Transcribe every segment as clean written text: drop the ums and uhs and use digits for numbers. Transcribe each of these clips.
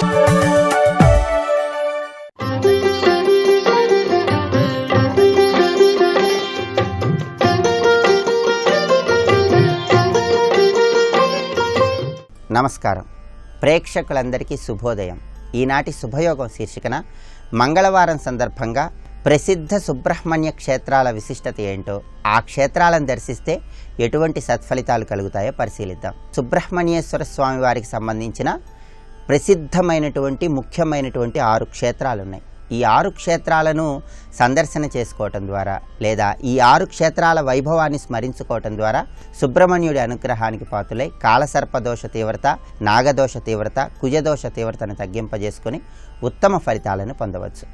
నమస్కారం. ప్రేక్షకులందరికీ శుభోదయం. ఈనాటి శుభయోగం శీర్షికన మంగళవారం సందర్భంగా ప్రసిద్ధ సుబ్రహ్మణ్య క్షేత్రాల విశిష్టత ఏంటో, ఆ క్షేత్రాలను దర్శిస్తే ఎటువంటి సత్ఫలితాలు కలుగుతాయో పరిశీలిద్దాం. సుబ్రహ్మణ్యేశ్వర స్వామి వారికి సంబంధించిన ప్రసిద్ధమైనటువంటి ముఖ్యమైనటువంటి 6 క్షేత్రాలు ఉన్నాయి. ఈ 6 క్షేత్రాలను సందర్శన చేసుకోవటం ద్వారా లేదా ఈ 6 క్షేత్రాల వైభవాన్ని స్మరించుకోవటం ద్వారా సుబ్రహ్మణ్యుడి అనుగ్రహానికి పాత్రులై కాలసర్పదోష తీవ్రత, నాగదోష తీవ్రత, కుజదోష తీవ్రతను తగ్గింపజేసుకొని ఉత్తమ ఫలితాలను పొందవచ్చు.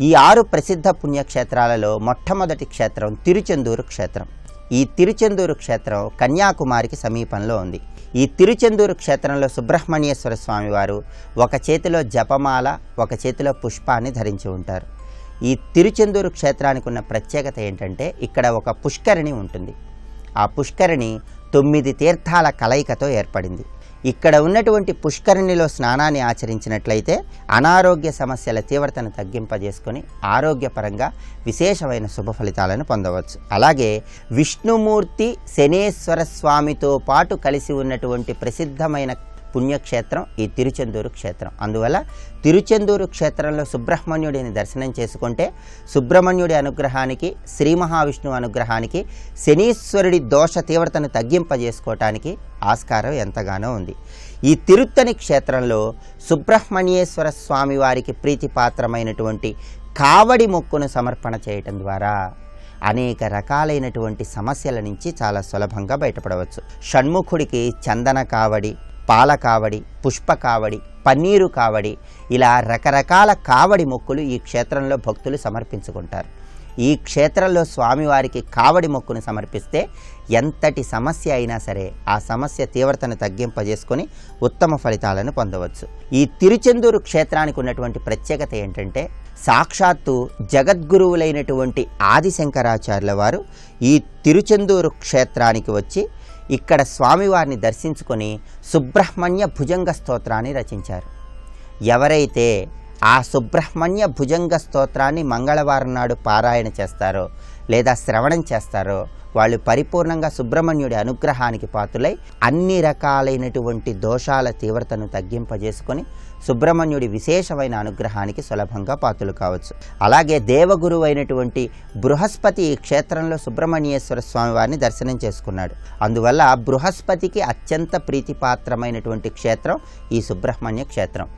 ఈ 6 ప్రసిద్ధ పుణ్యక్షేత్రాలలో మొట్టమొదటి క్షేత్రం తిరుచెందూరు క్షేత్రం. ఈ తిరుచెందూరు క్షేత్రం కన్యాకుమారికి సమీపంలో ఉంది. ఈ తిరుచెందూరు క్షేత్రంలో సుబ్రహ్మణ్యేశ్వర స్వామివారు ఒక చేతిలో జపమాల, ఒక చేతిలో పుష్పాన్ని ధరించి ఉంటారు. ఈ తిరుచెందూరు క్షేత్రానికి ఉన్న ప్రత్యేకత ఏంటంటే ఇక్కడ ఒక పుష్కరిణి ఉంటుంది. ఆ పుష్కరిణి 9 తీర్థాల కలయికతో ఏర్పడింది. ఇక్కడ ఉన్నటువంటి పుష్కరిణిలో స్నానాన్ని ఆచరించినట్లయితే అనారోగ్య సమస్యల తీవ్రతను తగ్గింపజేసుకొని ఆరోగ్యపరంగా విశేషమైన శుభ ఫలితాలను పొందవచ్చు. అలాగే విష్ణుమూర్తి శనేశ్వర స్వామితో పాటు కలిసి ఉన్నటువంటి ప్రసిద్ధమైన పుణ్యక్షేత్రం ఈ తిరుచెందూరు క్షేత్రం. అందువల్ల తిరుచెందూరు క్షేత్రంలో సుబ్రహ్మణ్యుడిని దర్శనం చేసుకుంటే సుబ్రహ్మణ్యుడి అనుగ్రహానికి, శ్రీ మహావిష్ణువు అనుగ్రహానికి, శనీశ్వరుడి దోష తీవ్రతను తగ్గింపజేసుకోవటానికి ఆస్కారం ఎంతగానో ఉంది. ఈ తిరుత్తని క్షేత్రంలో సుబ్రహ్మణ్యేశ్వర స్వామి వారికి ప్రీతిపాత్రమైనటువంటి కావడి మొక్కును సమర్పణ చేయటం ద్వారా అనేక రకాలైనటువంటి సమస్యల నుంచి చాలా సులభంగా బయటపడవచ్చు. షణ్ముఖుడికి చందన కావడి, పాల కావడి, పుష్ప కావడి, పన్నీరు కావడి, ఇలా రకరకాల కావడి మొక్కులు ఈ క్షేత్రంలో భక్తులు సమర్పించుకుంటారు. ఈ క్షేత్రంలో స్వామివారికి కావడి మొక్కును సమర్పిస్తే ఎంతటి సమస్య అయినా సరే ఆ సమస్య తీవ్రతను తగ్గింపజేసుకొని ఉత్తమ ఫలితాలను పొందవచ్చు. ఈ తిరుచెందూరు క్షేత్రానికి ఉన్నటువంటి ప్రత్యేకత ఏంటంటే సాక్షాత్తు జగద్గురువులైనటువంటి ఆదిశంకరాచార్యుల వారు ఈ తిరుచెందూరు క్షేత్రానికి వచ్చి ఇక్కడ స్వామివారిని దర్శించుకొని సుబ్రహ్మణ్య భుజంగ స్తోత్రాన్ని రచించారు. ఎవరైతే ఆ సుబ్రహ్మణ్య భుజంగ స్తోత్రాన్ని మంగళవారం నాడు పారాయణ చేస్తారో లేదా శ్రవణం చేస్తారో వాళ్ళు పరిపూర్ణంగా సుబ్రహ్మణ్యుడి అనుగ్రహానికి పాత్రులై అన్ని రకాలైనటువంటి దోషాల తీవ్రతను తగ్గింపజేసుకొని సుబ్రహ్మణ్యుడి విశేషమైన అనుగ్రహానికి సులభంగా పాత్రులు కావచ్చు. అలాగే దేవగురువు అయినటువంటి బృహస్పతి ఈ క్షేత్రంలో సుబ్రహ్మణ్యేశ్వర స్వామి వారిని దర్శనం చేసుకున్నాడు. అందువల్ల బృహస్పతికి అత్యంత ప్రీతిపాత్రమైనటువంటి క్షేత్రం ఈ సుబ్రహ్మణ్య క్షేత్రం.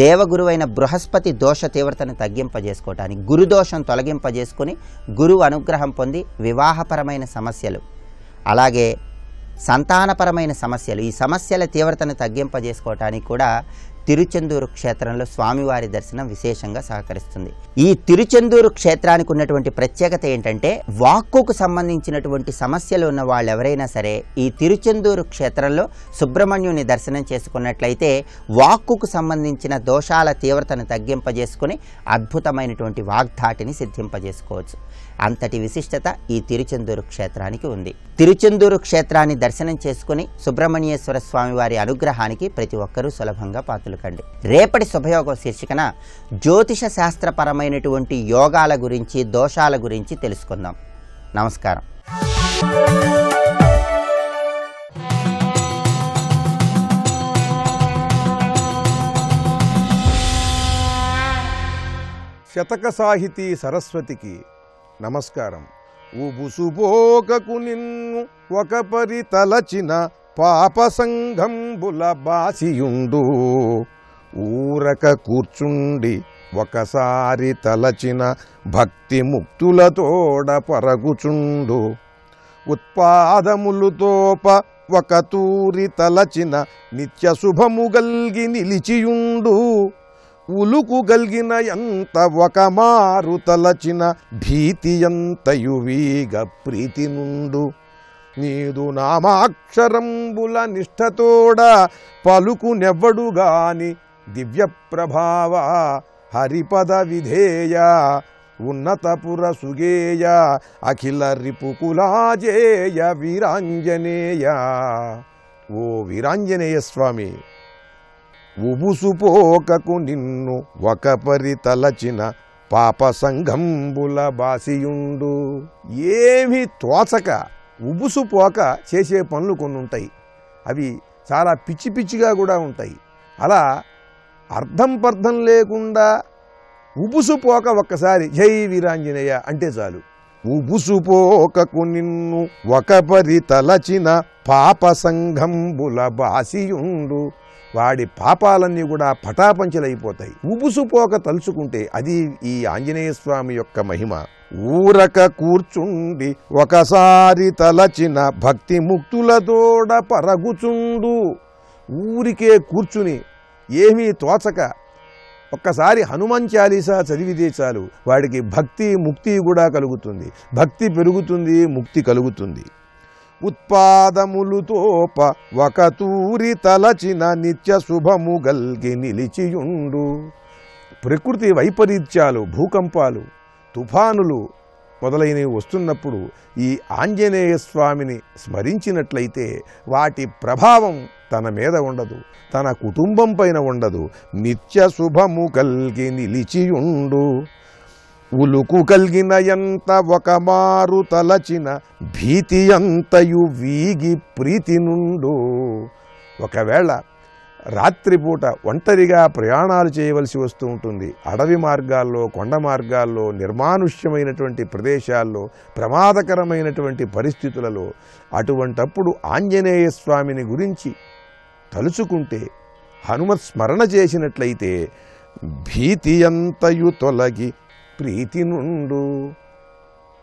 దేవగురువైన బృహస్పతి దోష తీవ్రతను తగ్గింపజేసుకోవటానికి, గురుదోషం తొలగింపజేసుకొని గురువు అనుగ్రహం పొంది వివాహపరమైన సమస్యలు, అలాగే సంతానపరమైన సమస్యలు, ఈ సమస్యల తీవ్రతను తగ్గింపజేసుకోవటానికి కూడా తిరుచెందూరు క్షేత్రంలో స్వామివారి దర్శనం విశేషంగా సహకరిస్తుంది. ఈ తిరుచెందూరు క్షేత్రానికి ఉన్నటువంటి ప్రత్యేకత ఏంటంటే వాక్కుకు సంబంధించినటువంటి సమస్యలు ఉన్న వాళ్ళు ఎవరైనా సరే ఈ తిరుచెందూరు క్షేత్రంలో సుబ్రహ్మణ్యుని దర్శనం చేసుకున్నట్లయితే వాక్కుకు సంబంధించిన దోషాల తీవ్రతను తగ్గింపజేసుకుని అద్భుతమైనటువంటి వాగ్ధాటిని సిద్ధింపజేసుకోవచ్చు. అంతటి విశిష్టత ఈ తిరుచెందూరు క్షేత్రానికి ఉంది. తిరుచెందూరు క్షేత్రాన్ని దర్శనం చేసుకుని సుబ్రహ్మణ్యేశ్వర స్వామి వారి అనుగ్రహానికి ప్రతి ఒక్కరూ సులభంగా పాత్రలు కండి. రేపటి శుభయోగం శీర్షికన జ్యోతిష శాస్త్రపరమైనటువంటి యోగాల గురించి, దోషాల గురించి తెలుసుకుందాం. నమస్కారం. శతక సాహితీ సరస్వతికి నమస్కారం. ఊబుసుబోకకు నిన్ను ఒక పరి తలచిన పాప సంఘంబుల బాసియుండు, ఊరక కూర్చుండి ఒకసారి తలచిన భక్తి ముక్తులతోడ పరగుచుండు, ఉత్పాదములు తోప ఒక తూరి తలచిన నిత్య శుభము గల్గి నిలిచియుండు, ఉలుకు గల్గిన ఎంత ఒక మారు తలచిన భీతి ఎంతయు వీగ ప్రీతి నుండు, నీదు నామాక్షరంబుల నిష్ఠతోడ పలుకు నెవ్వడుగాని దివ్య ప్రభావ హరిపద విధేయ ఉన్నతపుర సుగేయ అఖిల రిపుకులాజేయ వీరాంజనేయ. ఓ వీరాంజనేయ స్వామి, ఉబుసుపోకకు నిన్ను ఒకపరి తలచిన పాప సంఘంబుల బాసియుండు. ఏమీ తోచక ఉబుసుపోక చేసే పనులు కొన్ని ఉంటాయి. అవి చాలా పిచ్చి పిచ్చిగా కూడా ఉంటాయి. అలా అర్థం పర్థం లేకుండా ఉబుసుపోక ఒక్కసారి జై వీరాంజనేయ అంటే చాలు. ఉబుసుపోకకు నిన్ను ఒకపరి తలచిన పాప సంఘంబుల బాసియుండు. వాడి పాపాలన్నీ కూడా పటాపంచలైపోతాయి. ఉబుసుపోక తలుచుకుంటే అది ఈ ఆంజనేయ స్వామి యొక్క మహిమ. ఊరక కూర్చుండి ఒకసారి తలచిన భక్తి ముక్తులతోడ పరగుచుండు. ఊరికే కూర్చుని ఏమీ తోచక ఒక్కసారి హనుమాన్ చాలీసా చదివితే చాలు వాడికి భక్తి ముక్తి కూడా కలుగుతుంది. భక్తి పెరుగుతుంది, ముక్తి కలుగుతుంది. ఉత్పాదములు తోప ఒక తూరి తలచిన నిత్య శుభము గల్గి నిలిచియుండు. ప్రకృతి వైపరీత్యాలు, భూకంపాలు, తుఫానులు మొదలైనవి వస్తున్నప్పుడు ఈ ఆంజనేయ స్వామిని స్మరించినట్లయితే వాటి ప్రభావం తన మీద ఉండదు, తన కుటుంబం పైన ఉండదు. నిత్య శుభము కల్గి నిలిచియుండు. ఉలుకు కలిగిన ఎంత ఒక మారు తలచిన భీతి అంతయు వీగి ప్రీతి నుండు. ఒకవేళ రాత్రిపూట ఒంటరిగా ప్రయాణాలు చేయవలసి వస్తూ ఉంటుంది. అడవి మార్గాల్లో, కొండ మార్గాల్లో, నిర్మానుష్యమైనటువంటి ప్రదేశాల్లో, ప్రమాదకరమైనటువంటి పరిస్థితులలో అటువంటప్పుడు ఆంజనేయ స్వామిని గురించి తలుచుకుంటే, హనుమత్ స్మరణ చేసినట్లయితే భీతి అంతయు తొలగి ప్రీతి నుండు.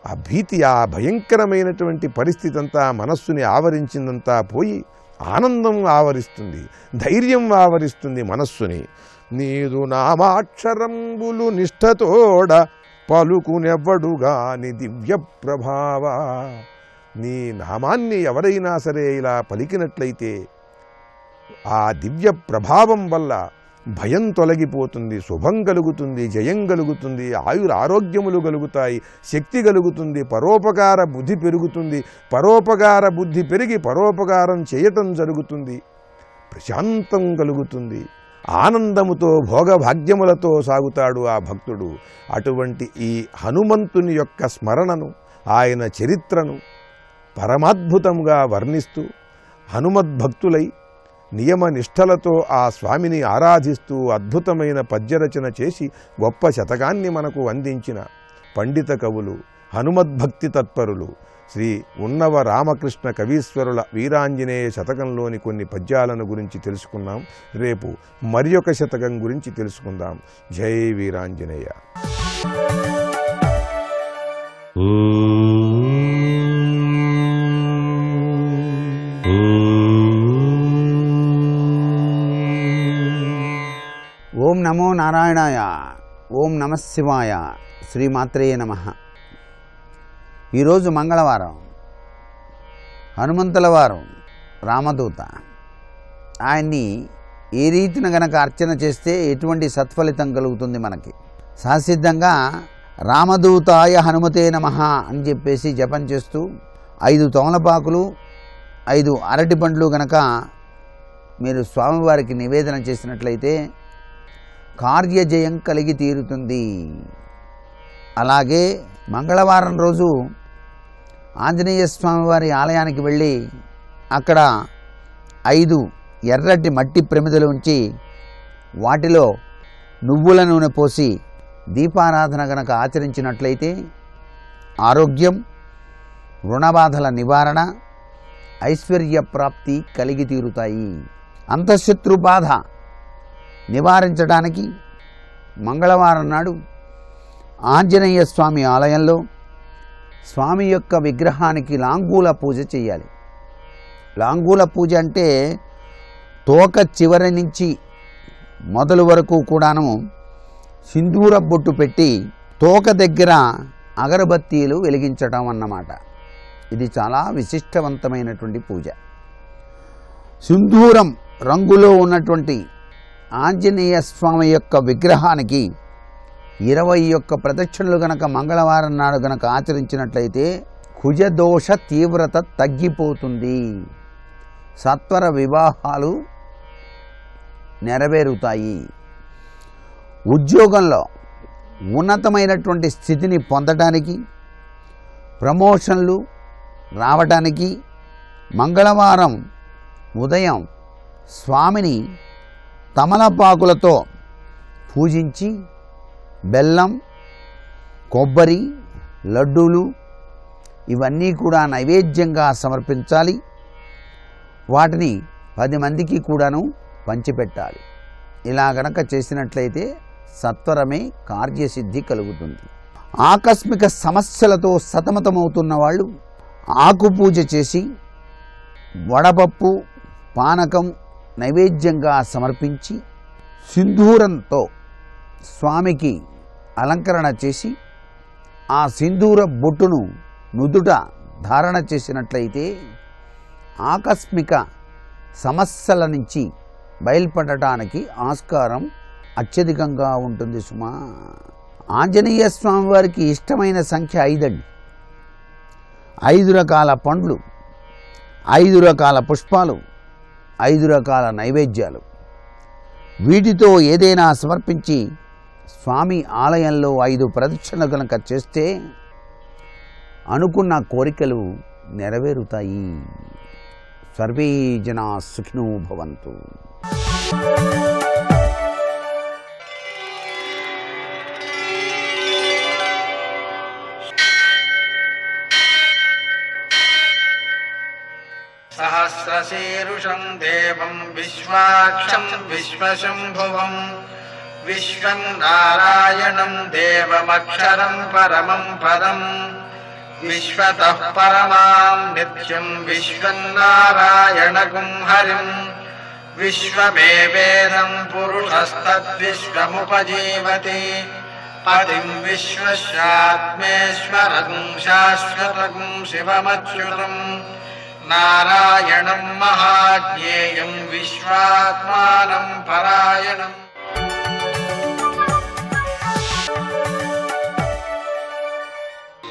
ఆ భీతి, ఆ భయంకరమైనటువంటి పరిస్థితి అంతా మనస్సుని ఆవరించిందంతా పోయి ఆనందం ఆవరిస్తుంది, ధైర్యం ఆవరిస్తుంది మనస్సుని. నీదు నామాక్షరంబులు నిష్ఠతోడ పలుకునెవ్వడుగాని దివ్య ప్రభావ. నీ నామాన్ని ఎవరైనా సరే ఇలా పలికినట్లయితే ఆ దివ్య ప్రభావం వల్ల భయం తొలగిపోతుంది, శుభం కలుగుతుంది, జయం కలుగుతుంది, ఆరోగ్యములు కలుగుతాయి, శక్తి కలుగుతుంది, పరోపకార బుద్ధి పెరుగుతుంది. పరోపకార బుద్ధి పెరిగి పరోపకారం చేయటం జరుగుతుంది, ప్రశాంతం కలుగుతుంది, ఆనందముతో భోగభాగ్యములతో సాగుతాడు ఆ భక్తుడు. అటువంటి ఈ హనుమంతుని యొక్క స్మరణను, ఆయన చరిత్రను పరమాద్భుతంగా వర్ణిస్తూ హనుమద్భక్తులై నియమ నిష్ఠలతో ఆ స్వామిని ఆరాధిస్తూ అద్భుతమైన పద్యరచన చేసి గొప్ప శతకాన్ని మనకు అందించిన పండిత కవులు, హనుమద్భక్తి తత్పరులు శ్రీ ఉన్నవ రామకృష్ణ కవీశ్వరుల వీరాంజనేయ శతకంలోని కొన్ని పద్యాలను గురించి తెలుసుకున్నాం. రేపు మరి ఒక శతకం గురించి తెలుసుకుందాం. జై వీరాంజనేయ. ఓం నమో నారాయణాయ. ఓం నమః శివాయ. శ్రీమాత్రే నమః. ఈరోజు మంగళవారం, హనుమంతుల వారు రామదూత. ఆయన్ని ఏ రీతిన గనక అర్చన చేస్తే ఎటువంటి సత్ఫలితం కలుగుతుంది మనకి? సహసిద్ధంగా రామదూతాయ హనుమతే నమః అని చెప్పేసి జపం చేస్తూ 5 తమలపాకులు 5 అరటి పండ్లు గనక మీరు స్వామివారికి నివేదన చేసినట్లయితే కార్యజయం కలిగి తీరుతుంది. అలాగే మంగళవారం రోజు ఆంజనేయ స్వామి వారి ఆలయానికి వెళ్ళి అక్కడ 5 ఎర్రటి మట్టి ప్రమిదలు ఉంచి వాటిలో నువ్వుల నూనె పోసి దీపారాధన గనక ఆచరించినట్లయితే ఆరోగ్యం, రుణబాధల నివారణ, ఐశ్వర్య ప్రాప్తి కలిగి తీరుతాయి. అంతఃశత్రు బాధ నివారించడానికి మంగళవారం నాడు ఆంజనేయ స్వామి ఆలయంలో స్వామి యొక్క విగ్రహానికి లాంగూల పూజ చేయాలి. లాంగూల పూజ అంటే తోక చివరి నుంచి మొదలు వరకు కూడాను సింధూర బొట్టు పెట్టి తోక దగ్గర అగరబత్తీలు వెలిగించడం అన్నమాట. ఇది చాలా విశిష్టవంతమైనటువంటి పూజ. సింధూరం రంగులో ఉన్నటువంటి ఆంజనేయ స్వామి యొక్క విగ్రహానికి 21 ప్రదక్షిణలు గనక మంగళవారం నాడు గనక ఆచరించినట్లయితే కుజదోష తీవ్రత తగ్గిపోతుంది. సత్వర వివాహాలు నెరవేరుతాయి. ఉద్యోగంలో ఉన్నతమైనటువంటి స్థితిని పొందడానికి, ప్రమోషన్లు రావడానికి మంగళవారం ఉదయం స్వామిని తమలపాకులతో పూజించి బెల్లం, కొబ్బరి, లడ్డూలు ఇవన్నీ కూడా నైవేద్యంగా సమర్పించాలి. వాటిని 10 మందికి కూడాను పంచిపెట్టాలి. ఇలా గనక చేసినట్లయితే సత్వరమే కార్యసిద్ధి కలుగుతుంది. ఆకస్మిక సమస్యలతో సతమతమవుతున్న వాళ్ళు ఆకు పూజ చేసి వడపప్పు, పానకం నైవేద్యంగా సమర్పించి సింధూరంతో స్వామికి అలంకరణ చేసి ఆ సింధూర బొట్టును నుదుట ధారణ చేసినట్లయితే ఆకస్మిక సమస్యల నుంచి బయలుపడటానికి ఆస్కారం అత్యధికంగా ఉంటుంది సుమా. ఆంజనేయ స్వామి వారికి ఇష్టమైన సంఖ్య 5 అండి. 5 రకాల పండ్లు, 5 రకాల పుష్పాలు, 5 రకాల నైవేద్యాలు, వీటితో ఏదైనా సమర్పించి స్వామి ఆలయంలో 5 ప్రదక్షిణలు కనుక చేస్తే అనుకున్న కోరికలు నెరవేరుతాయి. సర్వే జనా సుఖినో భవంతు. సహస్రశీరుషం దేవం విశ్వాక్షం విశ్వశంభువం విశ్వం నారాయణం దేవమక్షరం పరమం పదం విశ్వతః పరమాం నిత్యం విశ్వం నారాయణగుం హరిం విశ్వమేవేదం పురుషస్తద్విశ్వముపజీవతి పతిం విశ్వస్యాత్మేశ్వరం శాశ్వతగుం శివమచ్యుతం నారాయణం మహాజ్ఞేయం విశ్వాత్మానం పరాయణం.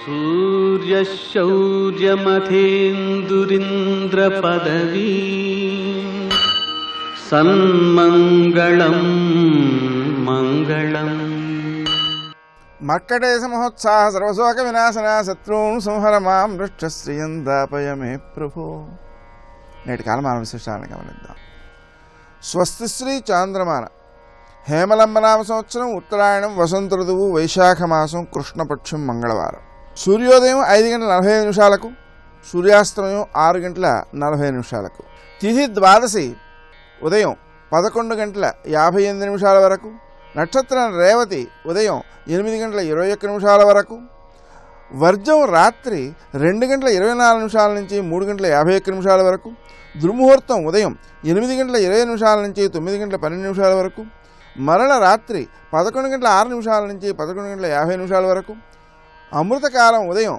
సూర్యశౌర్యమథేందురింద్రపదవీ సన్మంగళం మంగళం. మర్కటేశ మహోత్సాహ సర్వశోక వినాశన శత్రువును సంహర మాం వృక్షశ్రియం దాపయ మే ప్రభో. నేటి కాలమాన విశేషాలను గమనిద్దాం. స్వస్తిశ్రీ చాంద్రమాన హేమలంబనామ సంవత్సరం ఉత్తరాయణం వసంత ఋతువు వైశాఖ మాసం కృష్ణపక్షం మంగళవారం. సూర్యోదయం 5:45 సూర్యాస్తమయం 6:40 తిథి ద్వాదశి ఉదయం 11:58 వరకు. నక్షత్రం రేవతి ఉదయం 8:21 వరకు. వర్జం రాత్రి 2:24 నుంచి 3:51 వరకు. దుర్ముహూర్తం ఉదయం 8:20 నుంచి 9:12 వరకు. మరల రాత్రి 11:06 నుంచి 11:50 వరకు. అమృతకాలం ఉదయం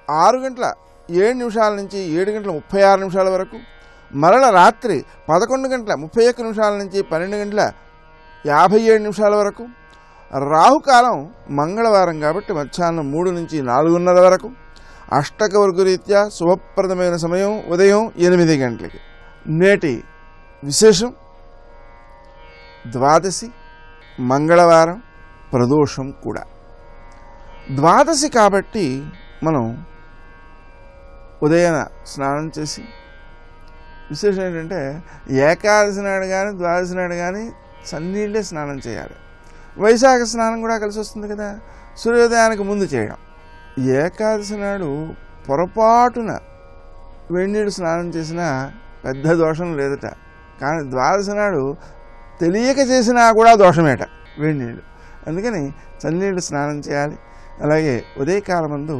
6:07 నుంచి 7:36 వరకు. మరల రాత్రి 11:31 నుంచి 12:57 వరకు. రాహుకాలం మంగళవారం కాబట్టి మధ్యాహ్నం 3 నుంచి 4:30 వరకు. అష్టకవర్గ రీత్యా శుభప్రదమైన సమయం ఉదయం 8 గంటలకి. నేటి విశేషం ద్వాదశి మంగళవారం ప్రదోషం కూడా. ద్వాదశి కాబట్టి మనం ఉదయాన స్నానం చేసి, విశేషం ఏంటంటే ఏకాదశి నాడు కానీ ద్వాదశి నాడు కానీ చన్నీళ్ళే స్నానం చేయాలి. వైశాఖ స్నానం కూడా కలిసి వస్తుంది కదా, సూర్యోదయానికి ముందు చేయడం. ఏకాదశి నాడు పొరపాటున వేడినీళ్ళు స్నానం చేసినా పెద్ద దోషం లేదట. కానీ ద్వాదశి నాడు తెలియక చేసినా కూడా దోషమేట వేడినీళ్ళు. అందుకని చన్నీళ్ళు స్నానం చేయాలి. అలాగే ఉదయకాలమందు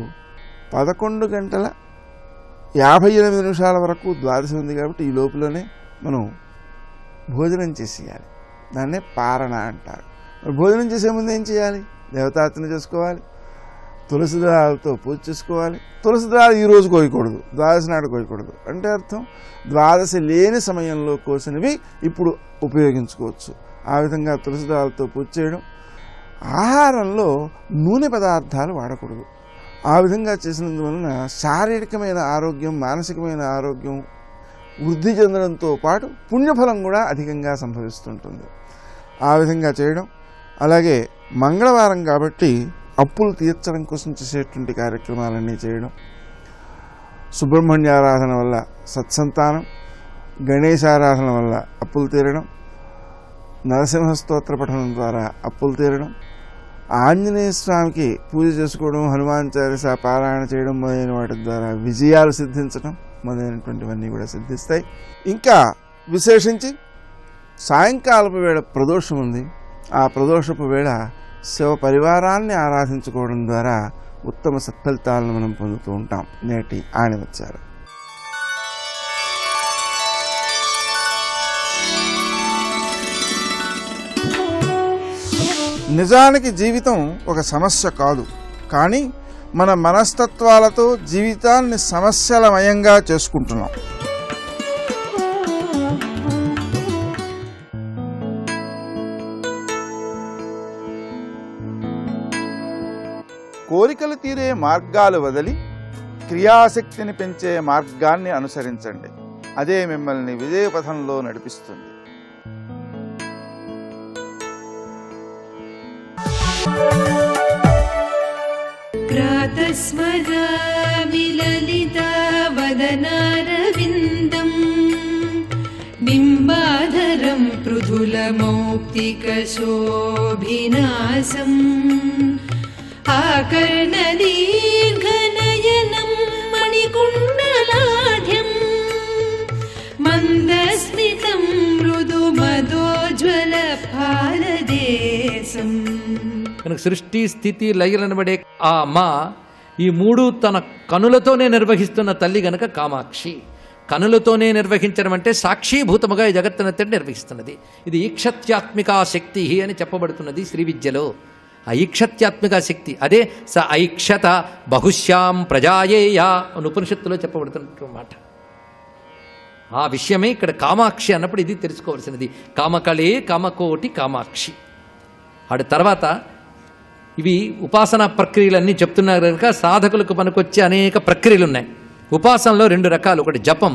11:58 వరకు ద్వాదశి ఉంది కాబట్టి ఈ లోపులోనే మనం భోజనం చేసేయాలి. దాన్నే పారణ అంటారు. భోజనం చేసే ముందు ఏం చేయాలి? దేవతార్చన చేసుకోవాలి, తులసి దళాలతో పూజ చేసుకోవాలి. తులసి దళాలు ఈరోజు కోయకూడదు, ద్వాదశి నాడు కోయకూడదు. అంటే అర్థం ద్వాదశి లేని సమయంలో కోసినవి ఇప్పుడు ఉపయోగించుకోవచ్చు. ఆ విధంగా తులసి దళాలతో పూజ చేయడం. ఆహారంలో నూనె పదార్థాలు వాడకూడదు. ఆ విధంగా చేసినందువలన శారీరకమైన ఆరోగ్యం, మానసికమైన ఆరోగ్యం వృద్ధి చెందడంతో పాటు పుణ్యఫలం కూడా అధికంగా సంభవిస్తుంటుంది. ఆ విధంగా చేయడం. అలాగే మంగళవారం కాబట్టి అప్పులు తీర్చడం కోసం చేసేటువంటి కార్యక్రమాలన్నీ చేయడం. సుబ్రహ్మణ్యారాధన వల్ల సత్సంతానం, గణేశారాధన వల్ల అప్పులు తీరడం, నరసింహ స్తోత్ర పఠనం ద్వారా అప్పులు తీరడం, ఆంజనేయ స్వామికి పూజ చేసుకోవడం, హనుమాన్ చాలీసా పారాయణ చేయడం మొదలైన వాటి ద్వారా విజయాలు సిద్ధించడం మొదలైనటువంటివన్నీ కూడా సిద్ధిస్తాయి. ఇంకా విశేషించి సాయంకాలపు వేళ ప్రదోషం ఉంది. ఆ ప్రదోషపు వేళ శివ పరివారాన్ని ఆరాధించుకోవడం ద్వారా ఉత్తమ సత్ఫలితాలను మనం పొందుతూ ఉంటాం. నేటి ఆణివచ్చారు. నిజానికి జీవితం ఒక సమస్య కాదు, కానీ మన మనస్తత్వాలతో జీవితాన్ని సమస్యలమయంగా చేసుకుంటున్నాం. కోరికలు తీరే మార్గాలు వదిలి క్రియాశక్తిని పెంచే మార్గాన్ని అనుసరించండి. అదే మిమ్మల్ని విజయపథంలో నడిపిస్తుంది. ప్రాతస్మరామి లలితావదనారవిందం బింబాధరం పృథులమౌక్తికశోభినాసం ఆకర్ణదీర్ఘనయనం మణికుండలాఢ్యం మందస్మితం మృదుమదోజ్వల భారదేశం. కనుక సృష్టి స్థితి లయలనబడే ఆ అమ్మ ఈ మూడు తన కనులతోనే నిర్వహిస్తున్న తల్లి గనక కామాక్షి. కనులతోనే నిర్వహించడం అంటే సాక్షీభూతముగా ఈ జగత్తునంతటి నిర్వహిస్తున్నది. ఇది ఈక్షత్యాత్మికా శక్తి అని చెప్పబడుతున్నది శ్రీ విద్యలో. ఆ ఈక్షత్యాత్మిక శక్తి అదే స ఐక్షత బహుశ్యాం ప్రజాయేయా అని ఉపనిషత్తులో చెప్పబడుతున్నట్టు మాట. ఆ విషయమే ఇక్కడ కామాక్షి అన్నప్పుడు ఇది తెలుసుకోవాల్సినది. కామకళే కామకోటి కామాక్షి. ఆడ తర్వాత ఇవి ఉపాసనా ప్రక్రియలన్నీ చెప్తున్నారు కనుక సాధకులకు పనికొచ్చే అనేక ప్రక్రియలు ఉన్నాయి. ఉపాసనలో రెండు రకాలు, ఒకటి జపం,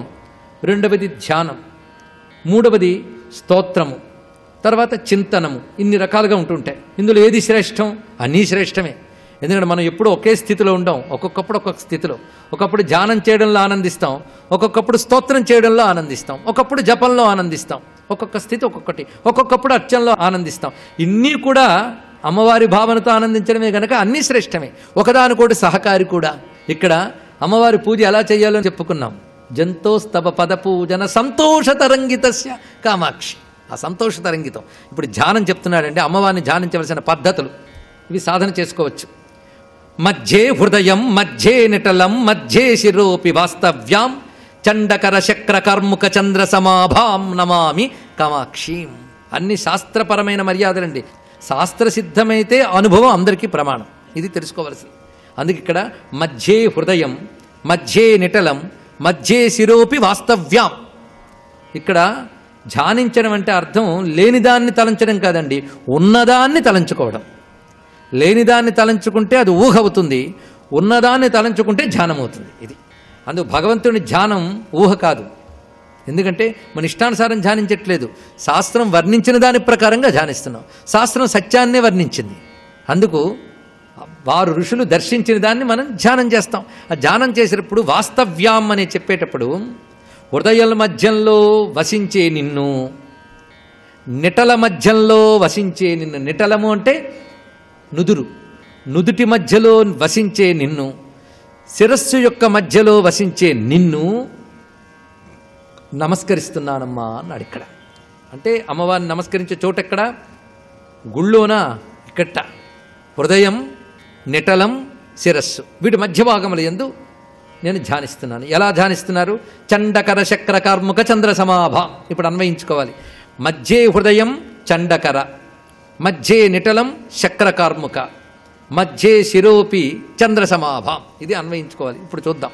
రెండవది ధ్యానం, మూడవది స్తోత్రము, తర్వాత చింతనము. ఇన్ని రకాలుగా ఉంటుంటాయి. ఇందులో ఏది శ్రేష్టం? అన్నీ శ్రేష్టమే. ఎందుకంటే మనం ఎప్పుడూ ఒకే స్థితిలో ఉండం. ఒక్కొక్కప్పుడు ఒక్కొక్క స్థితిలో, ఒకప్పుడు ధ్యానం చేయడంలో ఆనందిస్తాం, ఒక్కొక్కప్పుడు స్తోత్రం చేయడంలో ఆనందిస్తాం, ఒకప్పుడు జపంలో ఆనందిస్తాం. ఒక్కొక్క స్థితి ఒక్కొక్కటి. ఒక్కొక్కప్పుడు అర్చనలో ఆనందిస్తాం. ఇన్నీ కూడా అమ్మవారి భావనతో ఆనందించడమే కనుక అన్నీ శ్రేష్టమే. ఒకదానికోటి సహకారి కూడా. ఇక్కడ అమ్మవారి పూజ ఎలా చేయాలో చెప్పుకున్నాం. జంతోస్తవ పద పూజన సంతోష తరంగితస్య కామాక్షి. ఆ సంతోష తరంగితం. ఇప్పుడు ధ్యానం చెప్తున్నాడంటే అమ్మవారిని ధ్యానించవలసిన పద్ధతులు ఇవి సాధన చేసుకోవచ్చు. మధ్యే హృదయం మధ్యే నిటలం మధ్యే శిరోపి వాస్తవ్యాం చండకర శక్ర కర్ముక చంద్ర సమాభాం నమామి కామాక్షీం. అన్ని శాస్త్రపరమైన మర్యాదలండి. శాస్త్రసిద్ధమైతే అనుభవం అందరికీ ప్రమాణం. ఇది తెలుసుకోవలసింది. అందుకే ఇక్కడ మధ్యే హృదయం మధ్యే నిటలం మధ్యే శిరోపి వాస్తవ్యాం. ఇక్కడ ధ్యానించడం అంటే అర్థం లేనిదాన్ని తలంచడం కాదండి, ఉన్నదాన్ని తలంచుకోవడం. లేనిదాన్ని తలంచుకుంటే అది ఊహ అవుతుంది, ఉన్నదాన్ని తలంచుకుంటే ధ్యానం అవుతుంది. ఇది అందుకు భగవంతుని ధ్యానం ఊహ కాదు. ఎందుకంటే మన ఇష్టానుసారం ధ్యానించట్లేదు. శాస్త్రం వర్ణించిన దాని ప్రకారంగా ధ్యానిస్తున్నాం. శాస్త్రం సత్యాన్నే వర్ణించింది. అందుకు వారు ఋషులు దర్శించిన దాన్ని మనం ధ్యానం చేస్తాం. ఆ ధ్యానం చేసేటప్పుడు వాస్తవ్యాం అని చెప్పేటప్పుడు హృదయాల మధ్యంలో వసించే నిన్ను, నిటల మధ్యంలో వసించే నిన్ను. నిటలము అంటే నుదురు, నుదుటి మధ్యలో వసించే నిన్ను, శిరస్సు యొక్క మధ్యలో వసించే నిన్ను నమస్కరిస్తున్నానమ్మా అన్నాడు. ఇక్కడ అంటే అమ్మవారిని నమస్కరించే చోట ఎక్కడ? గుళ్ళోనా? ఇక్కట హృదయం, నిటలం, శిరస్సు వీటి మధ్య భాగముల యందు నేను ధ్యానిస్తున్నాను. ఎలా ధ్యానిస్తున్నారు? చండకర శక్ర కార్ముక చంద్ర సమాభ. ఇప్పుడు అన్వయించుకోవాలి. మధ్యే హృదయం చండకర, మధ్యే నిటలం శక్రకార్ముక, మధ్యే శిరోపి చంద్ర సమాభాం. ఇది అన్వయించుకోవాలి. ఇప్పుడు చూద్దాం.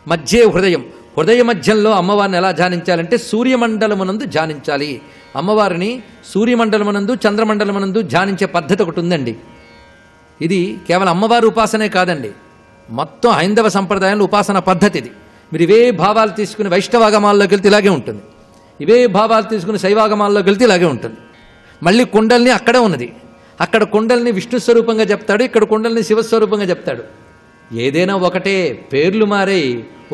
మధ్యే హృదయం, హృదయ మధ్యంలో అమ్మవారిని ఎలా ధ్యానించాలంటే సూర్యమండలమునందు ధ్యానించాలి. అమ్మవారిని సూర్యమండలమునందు చంద్రమండలమునందు ధ్యానించే పద్ధతి ఒకటి ఉందండి. ఇది కేవలం అమ్మవారి ఉపాసనే కాదండి, మొత్తం హైందవ సంప్రదాయంలో ఉపాసన పద్ధతి ఇది. మీరు ఇవే భావాలు తీసుకుని వైష్ణవాగమాల్లోకి వెళ్తే ఇలాగే ఉంటుంది, ఇవే భావాలు తీసుకుని శైవాగమాల్లోకి వెళ్తే ఇలాగే ఉంటుంది. మళ్ళీ కుండల్ని అక్కడే ఉన్నది, అక్కడ కుండల్ని విష్ణు స్వరూపంగా చెప్తాడు, ఇక్కడ కుండల్ని శివస్వరూపంగా చెప్తాడు. ఏదైనా ఒకటే, పేర్లు మారే,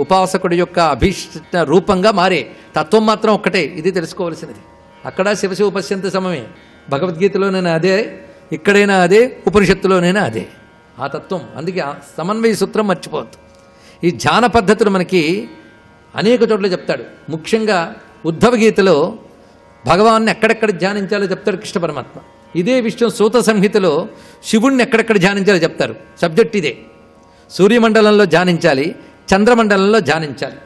ఉపాసకుడి యొక్క అభీష్ట రూపంగా మారే, తత్వం మాత్రం ఒక్కటే. ఇది తెలుసుకోవలసినది. అక్కడ శివశివ పశ్యంత సమమే, భగవద్గీతలోనైనా అదే, ఇక్కడైనా అదే, ఉపనిషత్తులోనైనా అదే ఆ తత్వం. అందుకే ఆ సమన్వయ సూత్రం మర్చిపోవద్దు. ఈ ధ్యాన పద్ధతులు మనకి అనేక చోట్ల చెప్తాడు. ముఖ్యంగా ఉద్ధవ గీతలో భగవాన్ని ఎక్కడెక్కడ ధ్యానించాలో చెప్తాడు కృష్ణ పరమాత్మ. ఇదే విషయం సూత సంహితలో శివుణ్ణి ఎక్కడెక్కడ ధ్యానించాలో చెప్తారు. సబ్జెక్ట్ ఇదే. సూర్యమండలంలో ధ్యానించాలి, చంద్రమండలంలో ధ్యానించాలి.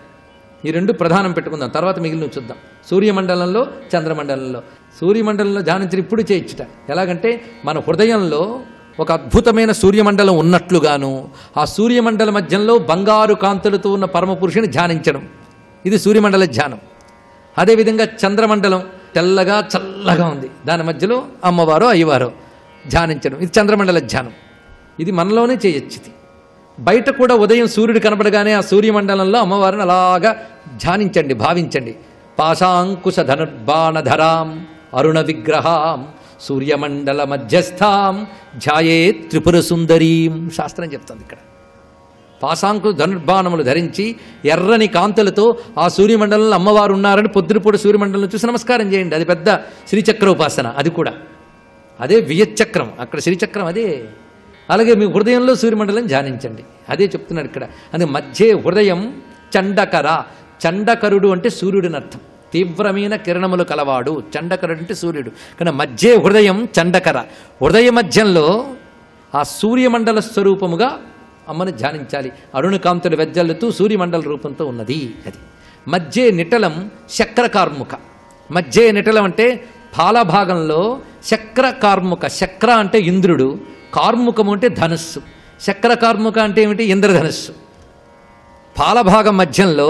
ఈ రెండు ప్రధానం పెట్టుకుందాం, తర్వాత మిగిలిన చూద్దాం. సూర్యమండలంలో, చంద్రమండలంలో. సూర్యమండలంలో ధ్యానించడం ఇప్పుడు చేయించుట. ఎలాగంటే మన హృదయంలో ఒక అద్భుతమైన సూర్యమండలం ఉన్నట్లుగాను, ఆ సూర్యమండల మధ్యంలో బంగారు కాంతులతో ఉన్న పరమపురుషుని ధ్యానించడం, ఇది సూర్యమండల ధ్యానం. అదేవిధంగా చంద్రమండలం తెల్లగా చల్లగా ఉంది, దాని మధ్యలో అమ్మవారో అయ్యవారో ధ్యానించడం, ఇది చంద్రమండల ధ్యానం. ఇది మనలోనే చేయొచ్చు. ఇది బయట కూడా ఉదయం సూర్యుడు కనపడగానే ఆ సూర్యమండలంలో అమ్మవారిని అలాగా ధ్యానించండి, భావించండి. పాశాంకుశ ధనుర్బాణధరాం అరుణ విగ్రహాం సూర్యమండల మధ్యస్థాం ధ్యాయే త్రిపుర సుందరీం శాస్త్రం చెప్తుంది. ఇక్కడ పాశాంకు ధనుర్బాణములు ధరించి ఎర్రని కాంతులతో ఆ సూర్యమండలంలో అమ్మవారు ఉన్నారని పొద్దుపూట సూర్యమండలం చూసి నమస్కారం చేయండి. అది పెద్ద శ్రీచక్ర ఉపాసన. అది కూడా అదే వియచ్చక్రం, అక్కడ శ్రీచక్రం అదే. అలాగే మీ హృదయంలో సూర్యమండలం ధ్యానించండి, అదే చెప్తున్నాడు ఇక్కడ. అది మధ్య హృదయం చండకర, చండకరుడు అంటే సూర్యుడిని అర్థం, తీవ్రమైన కిరణములు కలవాడు. చండకరుడు అంటే సూర్యుడు. కానీ మధ్య హృదయం చండకర, హృదయ మధ్యంలో ఆ సూర్యమండల స్వరూపముగా అమ్మను ధ్యానించాలి. అరుణకాంతులు వెజ్జల్లుతూ సూర్యమండల రూపంతో ఉన్నది అది. మధ్య నిటలం శక్రకార్ముక. మధ్య నిటలం అంటే పాలభాగంలో శక్రకార్ముక. శక్ర అంటే ఇంద్రుడు, కార్ముకము అంటే ధనుస్సు. శక్రకార్ముక అంటే ఏమిటి? ఇంద్రధనుస్సు. పాలభాగం మధ్యంలో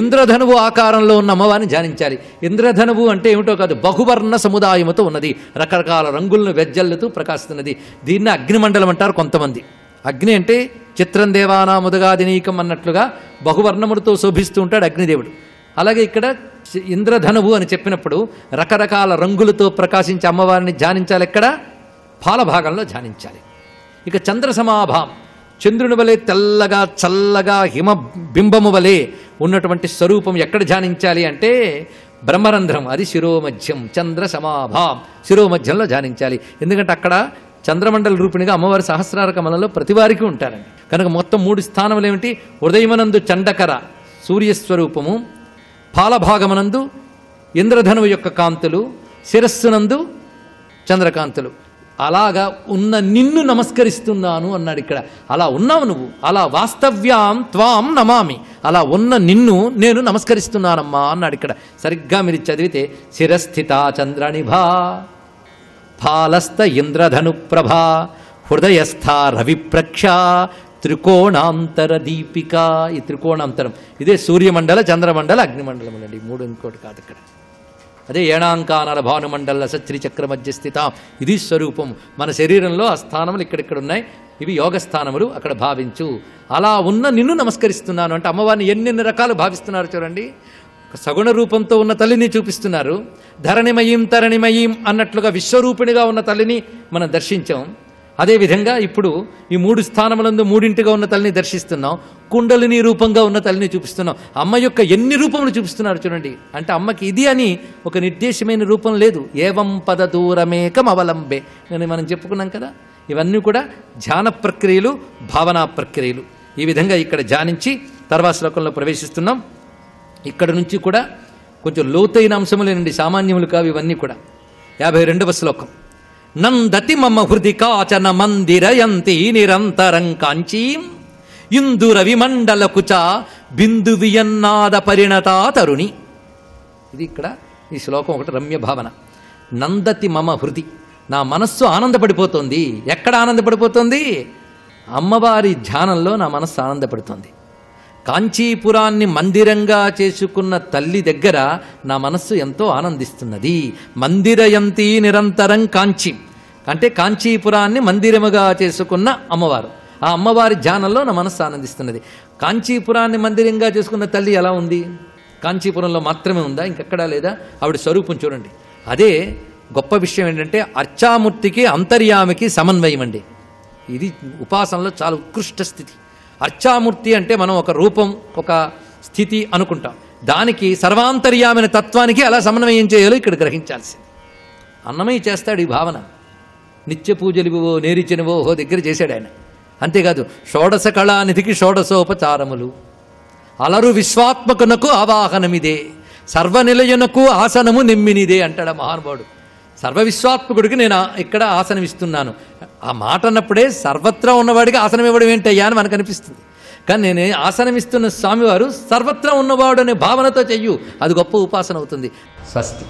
ఇంద్రధనువు ఆకారంలో ఉన్న అమ్మవారిని ధ్యానించాలి. ఇంద్రధనువు అంటే ఏమిటో కాదు, బహువర్ణ సముదాయముతో ఉన్నది, రకరకాల రంగులను వెజ్జల్లుతూ ప్రకాశిస్తున్నది. దీన్ని అగ్నిమండలం అంటారు కొంతమంది. అగ్ని అంటే చిత్రం దేవానా ముదగాదినీకం అన్నట్లుగా బహువర్ణములతో శోభిస్తూ ఉంటాడు అగ్నిదేవుడు. అలాగే ఇక్కడ ఇంద్రధనువు అని చెప్పినప్పుడు రకరకాల రంగులతో ప్రకాశించే అమ్మవారిని ధ్యానించాలి. ఎక్కడ? పాలభాగంలో ధ్యానించాలి. ఇక చంద్ర సమాభాం, చంద్రుని వలె తెల్లగా చల్లగా హిమబింబము వలె ఉన్నటువంటి స్వరూపం ఎక్కడ ధ్యానించాలి అంటే బ్రహ్మరంధ్రం, అది శిరోమధ్యం. చంద్ర సమాభాం, శిరోమధ్యంలో ధ్యానించాలి. ఎందుకంటే అక్కడ చంద్రమండల రూపిణిగా అమ్మవారి సహస్రార కమలంలో ప్రతివారికి ఉంటారండి. కనుక మొత్తం 3 స్థానములు ఏమిటి? హృదయమనందు చండకర సూర్యస్వరూపము, పాలభాగమనందు ఇంద్రధనువు యొక్క కాంతులు, శిరస్సునందు చంద్రకాంతులు. అలాగా ఉన్న నిన్ను నమస్కరిస్తున్నాను అన్నాడు ఇక్కడ. అలా ఉన్నావు నువ్వు, అలా వాస్తవ్యాం త్వాం నమామి, అలా ఉన్న నిన్ను నేను నమస్కరిస్తున్నానమ్మా అన్నాడు ఇక్కడ. సరిగ్గా మీరు చదివితే శిరస్థిత చంద్రనిభా ఫాలస్థ ఇంద్రధను ప్రభా హృదయస్థ రవిప్రక్ష త్రికోణాంతర దీపిక. ఈ త్రికోణాంతరం ఇదే సూర్యమండల, చంద్రమండల, అగ్నిమండలం అండి. 3 ఇంకోటి కాదు ఇక్కడ. అదే ఏణాంకానాల భానుమండల సత్రిచక్ర మధ్య స్థిత, ఇది స్వరూపం. మన శరీరంలో ఆ స్థానములు ఇక్కడిక్కడ ఉన్నాయి, ఇవి యోగ స్థానములు, అక్కడ భావించు. అలా ఉన్న నిన్ను నమస్కరిస్తున్నాను అంటే అమ్మవారిని ఎన్నెన్ని రకాలు భావిస్తున్నారు చూడండి. సగుణ రూపంతో ఉన్న తల్లిని చూపిస్తున్నారు, ధరణిమయీం తరణిమయీం అన్నట్లుగా విశ్వరూపిణిగా ఉన్న తల్లిని మనం దర్శించాం. అదేవిధంగా ఇప్పుడు ఈ 3 స్థానములందు 3 ఉన్న తల్లిని దర్శిస్తున్నాం, కుండలిని రూపంగా ఉన్న తల్లిని చూపిస్తున్నాం. అమ్మ యొక్క ఎన్ని రూపములు చూపిస్తున్నారు చూడండి. అంటే అమ్మకి ఇది అని ఒక నిర్దేశమైన రూపం లేదు. ఏవం పద దూరమేకం అవలంబే అని మనం చెప్పుకున్నాం కదా. ఇవన్నీ కూడా ధ్యాన ప్రక్రియలు, భావనా ప్రక్రియలు. ఈ విధంగా ఇక్కడ ధ్యానించి తర్వాత శ్లోకంలో ప్రవేశిస్తున్నాం. ఇక్కడ నుంచి కూడా కొంచెం లోతైన అంశములేనండి, సామాన్యములు కావు ఇవన్నీ కూడా. 52వ శ్లోకం. నందతి మమ హృది కాచన మందిరయంతి నిరంతరం కాంచీం ఇందుర విమండలకుచ బిందు వియన్నాద పరిణతా తరుణి. ఇది ఇక్కడ ఈ శ్లోకం ఒకటి రమ్య భావన. నందతి మమ హృది, నా మనస్సు ఆనందపడిపోతుంది. ఎక్కడ ఆనందపడిపోతుంది? అమ్మవారి ధ్యానంలో నా మనస్సు ఆనందపడుతుంది. కాంచీపురాన్ని మందిరంగా చేసుకున్న తల్లి దగ్గర నా మనస్సు ఎంతో ఆనందిస్తున్నది. మందిరయంతి నిరంతరం కాంచీ అంటే కాంచీపురాన్ని మందిరముగా చేసుకున్న అమ్మవారు. ఆ అమ్మవారి ధ్యానంలో నా మనస్సు ఆనందిస్తున్నది. కాంచీపురాన్ని మందిరంగా చేసుకున్న తల్లి ఎలా ఉంది? కాంచీపురంలో మాత్రమే ఉందా, ఇంకెక్కడా లేదా? ఆవిడ స్వరూపం చూడండి. అదే గొప్ప విషయం ఏంటంటే అర్చామూర్తికి అంతర్యామికి సమన్వయం అండి. ఇది ఉపాసనలో చాలా ఉత్కృష్ట స్థితి. అర్చామూర్తి అంటే మనం ఒక రూపం, ఒక స్థితి అనుకుంటాం. దానికి సర్వాంతర్యామైన తత్వానికి అలా సమన్వయం చేయాలో ఇక్కడ గ్రహించాల్సింది. అన్నమయ్య చేస్తాడు ఈ భావన. నిత్య పూజలువో నేరిచినవో ఓ దగ్గర చేశాడు ఆయన. అంతేకాదు షోడశ కళానిధికి షోడశోపచారములు, అలరు విశ్వాత్మకునకు ఆవాహనమిదే, సర్వనిలయునకు ఆసనము నిమ్మినిదే అంటాడు మహానుభావుడు. సర్వవిశ్వాత్మకుడికి నేను ఇక్కడ ఆసనం ఇస్తున్నాను. ఆ మాట అన్నప్పుడే సర్వత్రా ఉన్నవాడికి ఆసనం ఇవ్వడం ఏంటయ్యా అని మనకు అనిపిస్తుంది. కానీ నేను ఆసనం ఇస్తున్న స్వామివారు సర్వత్రా ఉన్నవాడు అనే భావనతో చెయ్యు, అది గొప్ప ఉపాసన అవుతుంది. స్వస్తి.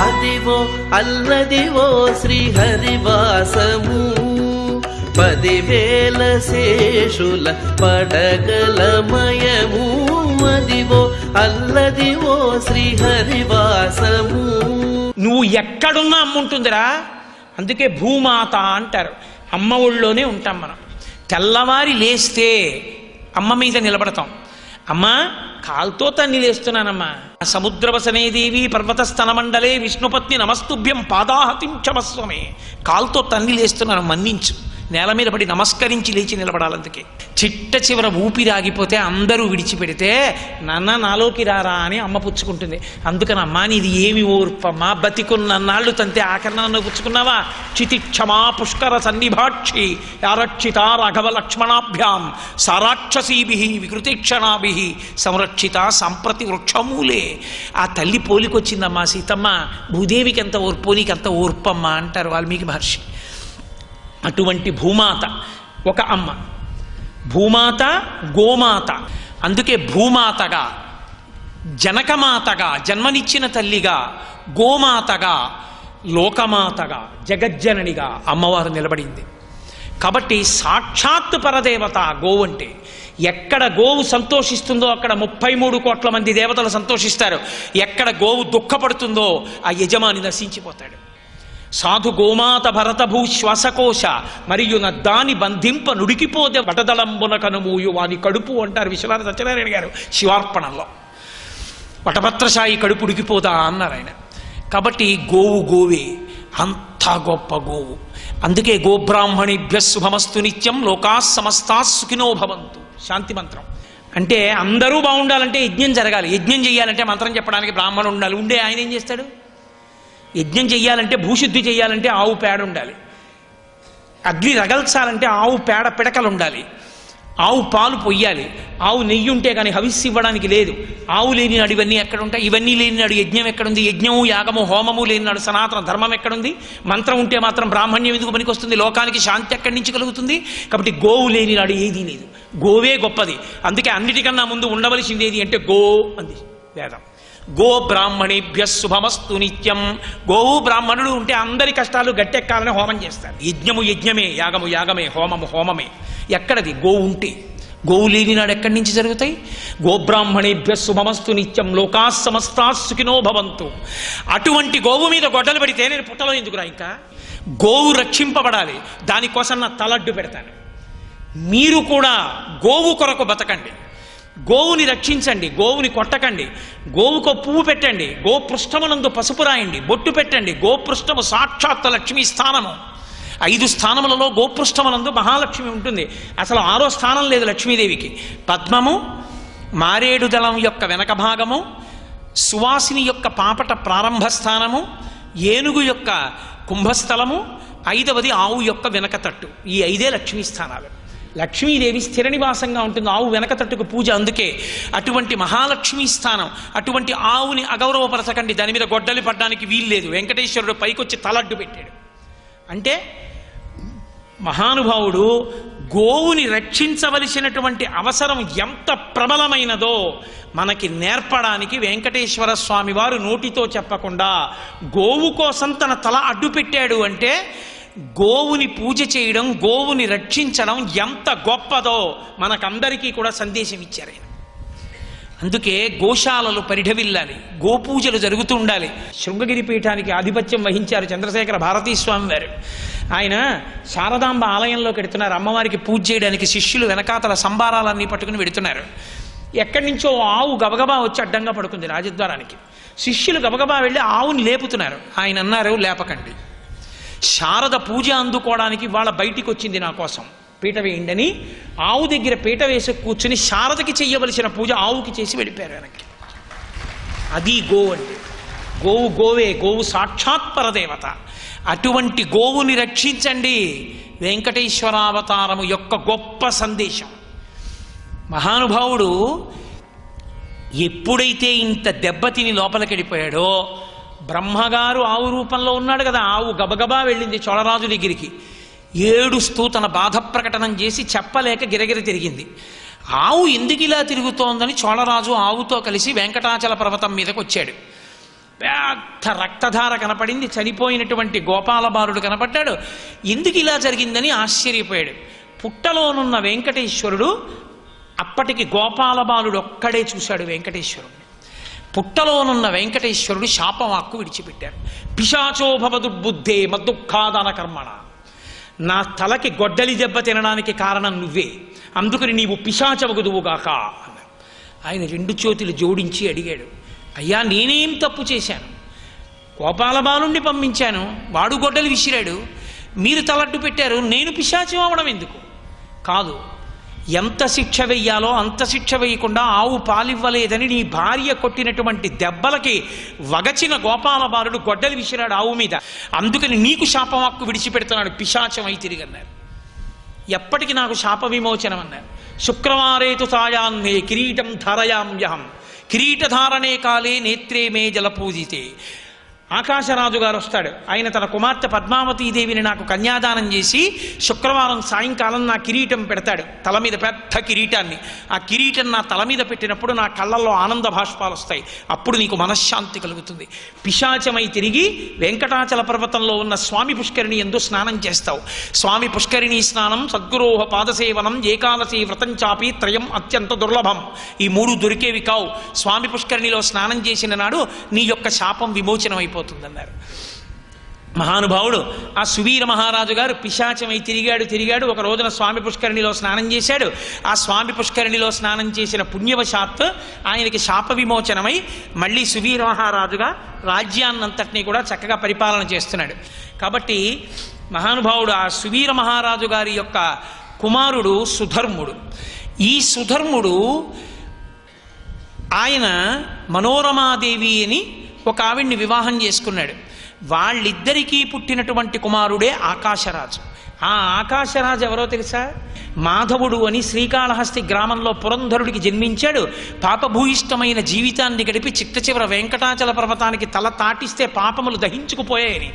అదివో అల్లదివో శ్రీహరివాసము, 10,000 శేషుల పడగలమయము. అదివో అల్లదివో శ్రీహరివాసము. నువ్వు ఎక్కడున్నా అమ్మ ఉంటుందిరా. అందుకే భూమాత అంటారు. అమ్మ ఒళ్ళోనే ఉంటాం మనం. తెల్లవారి లేస్తే అమ్మ మీద నిలబడతాం. అమ్మా కాల్తో తన్ని లేస్తున్నానమ్మా. సముద్రవసనేదేవి పర్వత స్తనమండలే విష్ణుపత్ని నమస్తుభ్యం పాదాహతిం క్షమస్వమే. కాల్తో తన్ని లేస్తున్నాను, మన్నించు. నేల మీద పడి నమస్కరించి లేచి నిలబడాలి. అందుకే చిట్ట చివర ఊపిరి ఆగిపోతే అందరూ విడిచిపెడితే నాన్న నాలోకి రారా అని అమ్మ పుచ్చుకుంటుంది. అందుకని అమ్మా నీది ఏమి ఓర్పమ్మా, బతికున్నన్నాళ్ళు తంతే ఆఖరణ నన్ను పుచ్చుకున్నావా. చితిక్షమా పుష్కర సన్నిభాక్షి యారక్షిత రాఘవ లక్ష్మణాభ్యాం సారాక్షసీభి వికృతిక్షణాభి సంరక్షిత సంప్రతి వృక్షమూలే. ఆ తల్లి పోలికొచ్చిందమ్మా సీతమ్మ. భూదేవికి ఎంత ఓర్పో నీకంత ఓర్పమ్మా అంటారు వాల్మీకి మహర్షి. అటువంటి భూమాత ఒక అమ్మ. భూమాత గోమాత. అందుకే భూమాతగా, జనకమాతగా, జన్మనిచ్చిన తల్లిగా, గోమాతగా, లోకమాతగా, జగజ్జననిగా అమ్మవారు నిలబడింది. కాబట్టి సాక్షాత్ పరదేవత గోవు అంటే. ఎక్కడ గోవు సంతోషిస్తుందో అక్కడ 33 కోట్ల మంది దేవతలు సంతోషిస్తారు. ఎక్కడ గోవు దుఃఖపడుతుందో ఆ యజమాని నశించిపోతాడు. సాధు గోమాత భరతభూ శ్వాసకోశ మరియు నద్దాని బంధింప నుడికిపోతే వటదళంబున కనుమూయు వాని కడుపు అంటారు విశ్వనాథ సత్యనారాయణ గారు శివార్పణంలో. వటపత్రశాయి కడుపు ఉడికిపోదా అన్నారు ఆయన. కాబట్టి గోవు గోవే, అంతా గొప్ప గోవు. అందుకే గోబ్రాహ్మణేభ్య శుభమస్తు నిత్యం లోకా సమస్తా సుఖినో భవంతు శాంతి మంత్రం. అంటే అందరూ బాగుండాలంటే యజ్ఞం జరగాలి. యజ్ఞం చేయాలంటే మంత్రం చెప్పడానికి బ్రాహ్మణుడు ఉండాలి. ఉండే ఆయన ఏం చేస్తాడు? యజ్ఞం చెయ్యాలంటే భూశుద్ధి చెయ్యాలంటే ఆవు పేడ ఉండాలి. అగ్ని రగల్చాలంటే ఆవు పేడ పిడకలు ఉండాలి. ఆవు పాలు పొయ్యాలి. ఆవు నెయ్యి ఉంటే కానీ హవిస్సు ఇవ్వడానికి లేదు. ఆవు లేని నాడు ఇవన్నీ ఎక్కడ ఉంటాయి? ఇవన్నీ లేని నాడు యజ్ఞం ఎక్కడుంది? యజ్ఞము యాగము హోమము లేని నాడు సనాతన ధర్మం ఎక్కడుంది? మంత్రం ఉంటే మాత్రం బ్రాహ్మణ్యం ఎందుకు పనికొస్తుంది? లోకానికి శాంతి ఎక్కడి నుంచి కలుగుతుంది? కాబట్టి గోవు లేని నాడు ఏదీ లేదు. గోవే గొప్పది. అందుకే అన్నిటికన్నా ముందు ఉండవలసింది ఏది అంటే గో అంది వేదం. గో బ్రాహ్మణేభ్య శుభమస్తు నిత్యం. గోవు బ్రాహ్మణుడు ఉంటే అందరి కష్టాలు గట్టెక్కాలని హోమం చేస్తారు. యజ్ఞము యజ్ఞమే, యాగము యాగమే, హోమము హోమమే. ఎక్కడది? గోవు ఉంటే. గోవు లేని నాడు ఎక్కడి నుంచి జరుగుతాయి? గోబ్రాహ్మణేభ్య శుభమస్తు నిత్యం లోకా సమస్తా సుఖినో భవంతు. అటువంటి గోవు మీద గొడ్డలు పడితే నేను పుట్టలో ఎందుకురా? ఇంకా గోవు రక్షింపబడాలి. దానికోసం నా తలడ్డు పెడతాను. మీరు కూడా గోవు కొరకు బతకండి. గోవుని రక్షించండి. గోవుని కొట్టకండి. గోవుకు పువ్వు పెట్టండి. గోపృష్ఠమునందు పసుపు రాయండి. బొట్టు పెట్టండి. గోపృష్ఠము సాక్షాత్ లక్ష్మీ స్థానము. 5 స్థానములలో గోపృష్ఠమునందు మహాలక్ష్మి ఉంటుంది. అసలు 6వ స్థానం లేదు లక్ష్మీదేవికి. పద్మము, మారేడు దళం యొక్క వెనక భాగము, సువాసిని యొక్క పాపట ప్రారంభ స్థానము, ఏనుగు యొక్క కుంభస్థలము, 5వది ఆవు యొక్క వెనక తట్టు. ఈ 5 లక్ష్మీ స్థానాలు. లక్ష్మీదేవి స్థిర నివాసంగా ఉంటుంది ఆవు వెనక తట్టుకు పూజ. అందుకే అటువంటి మహాలక్ష్మీ స్థానం. అటువంటి ఆవుని అగౌరవపరచకండి. దాని మీద గొడ్డలి పడ్డానికి వీలు లేదు. వెంకటేశ్వరుడు పైకొచ్చి తలడ్డు పెట్టాడు. అంటే మహానుభావుడు గోవుని రక్షించవలసినటువంటి అవసరం ఎంత ప్రబలమైనదో మనకి నేర్పడానికి వెంకటేశ్వర స్వామి వారు నోటితో చెప్పకుండా గోవు కోసం తన తల అడ్డు పెట్టాడు. అంటే గోవుని పూజ చేయడం, గోవుని రక్షించడం ఎంత గొప్పదో మనకందరికీ కూడా సందేశం ఇచ్చారు ఆయన. అందుకే గోశాలలు పరిఢవిల్లాలి, గోపూజలు జరుగుతూ ఉండాలి. శృంగగిరి పీఠానికి ఆధిపత్యం వహించారు చంద్రశేఖర భారతీ స్వామి వారు. ఆయన శారదాంబ ఆలయంలోకి వెడుతున్నారు. అమ్మవారికి పూజ చేయడానికి శిష్యులు వెనకాతల సంబారాలన్నీ పట్టుకుని వెడుతున్నారు. ఎక్కడి నుంచో ఆవు గబగబా వచ్చి అడ్డంగా పడుకుంది రాజద్వారానికి. శిష్యులు గబగబా వెళ్ళి ఆవుని లేపుతున్నారు. ఆయన అన్నారు, లేపకండి, శారద పూజ అందుకోవడానికి వాళ్ళ బయటికి వచ్చింది నా కోసం, పీట వేయండి. ఆవు దగ్గర పీట వేసి కూర్చుని శారదకి చెయ్యవలసిన పూజ ఆవుకి చేసి వెళ్ళిపోయారు వెనక్కి. అది గోవు అంటే. గోవు గోవే, గోవు సాక్షాత్ పరదేవత. అటువంటి గోవుని రక్షించండి. వెంకటేశ్వరావతారము యొక్క గొప్ప సందేశం. మహానుభావుడు ఎప్పుడైతే ఇంత దెబ్బతిని లోపలికెళ్ళిపోయాడో, బ్రహ్మగారు ఆవు రూపంలో ఉన్నాడు కదా, ఆవు గబగబా వెళ్ళింది చోళరాజు దగ్గరికి. ఏడుస్తూ తన బాధ ప్రకటనం చేసి చెప్పలేక గిరగిర తిరిగింది. ఆవు ఎందుకు ఇలా తిరుగుతోందని చోళరాజు ఆవుతో కలిసి వెంకటాచల పర్వతం మీదకి వచ్చాడు. పెద్ద రక్తధార కనపడింది, చనిపోయినటువంటి గోపాలబాలుడు కనపడ్డాడు. ఎందుకు ఇలా జరిగిందని ఆశ్చర్యపోయాడు. పుట్టలోనున్న వెంకటేశ్వరుడు, అప్పటికి గోపాలబాలుడు ఒక్కడే చూశాడు వెంకటేశ్వరుడిని. పుట్టలోనున్న వెంకటేశ్వరుడు శాపవాక్కు విడిచిపెట్టారు. పిశాచోభవ దుర్బుద్ధే మద్దుఃఖాదాన కర్మణ, నా తలకి గొడ్డలి దెబ్బ తినడానికి కారణం నువ్వే, అందుకని నీవు పిశాచవగుదువుగాక అన్నారు. ఆయన రెండు చేతులు జోడించి అడిగాడు, అయ్యా నేనేం తప్పు చేశాను? గోపాలబాలుణ్ణి పంపించాను, వాడు గొడ్డలి విసిరాడు, మీరు తలడ్డు పెట్టారు, నేను పిశాచం అవడం ఎందుకు? కాదు, ఎంత శిక్ష వెయ్యాలో అంత శిక్ష వేయకుండా ఆవు పాలివ్వలేదని నీ భార్య కొట్టినటువంటి దెబ్బలకి వగచిన గోపాలబాలుడు గొడ్డలి విసిరాడు ఆవు మీద, అందుకని నీకు శాపవాక్కు విడిచిపెడుతున్నాడు, పిశాచం అయి తిరిగన్నారు. ఎప్పటికి నాకు శాప విమోచనం అన్నారు. శుక్రవారేతు సాయాన్నే కిరీటం ధారయామ్యహం, కిరీటధారణే కాలే నేత్రే మే జలపూజితే. ఆకాశరాజు గారు వస్తాడు. ఆయన తన కుమార్తె పద్మావతీదేవిని నాకు కన్యాదానం చేసి శుక్రవారం సాయంకాలం నా కిరీటం పెడతాడు, తల మీద పెద్ద కిరీటాన్ని. ఆ కిరీటం నా తల మీద పెట్టినప్పుడు నా కళ్ళల్లో ఆనంద భాష్పాలు వస్తాయి, అప్పుడు నీకు మనశ్శాంతి కలుగుతుంది. పిశాచమై తిరిగి వెంకటాచల పర్వతంలో ఉన్న స్వామి పుష్కరిణి యందు స్నానం చేస్తావు. స్వామి పుష్కరిణీ స్నానం, సద్గురోహ పాదసేవనం, ఏకాదశి వ్రతం చాపి త్రయం అత్యంత దుర్లభం. ఈ మూడు దొరికేవి కావు. స్వామి పుష్కరిణిలో స్నానం చేసిన నాడు నీ యొక్క శాపం విమోచనం పోతుందన్నారు. మహానుభావుడు ఆ సువీర మహారాజు గారు పిశాచమై తిరిగాడు. ఒక రోజున స్వామి పుష్కరిణిలో స్నానం చేశాడు. ఆ స్వామి పుష్కరిణిలో స్నానం చేసిన పుణ్యవశాత్ ఆయనకి శాప విమోచనమై మళ్ళీ సువీర మహారాజుగా రాజ్యాన్నంతటినీ కూడా చక్కగా పరిపాలన చేస్తున్నాడు. కాబట్టి మహానుభావుడు ఆ సువీర మహారాజు గారి యొక్క కుమారుడు సుధర్ముడు. ఈ సుధర్ముడు ఆయన మనోరమాదేవి అని ఒక ఆవిడ్ని వివాహం చేసుకున్నాడు. వాళ్ళిద్దరికీ పుట్టినటువంటి కుమారుడే ఆకాశరాజు. ఆ ఆకాశరాజు ఎవరో తెలుసా? మాధవుడు అని శ్రీకాళహస్తి గ్రామంలో పురంధరుడికి జన్మించాడు. పాపభూయిష్టమైన జీవితాన్ని గడిపి చిట్ట చివర వెంకటాచల పర్వతానికి తల తాటిస్తే పాపములు దహించుకుపోయాయని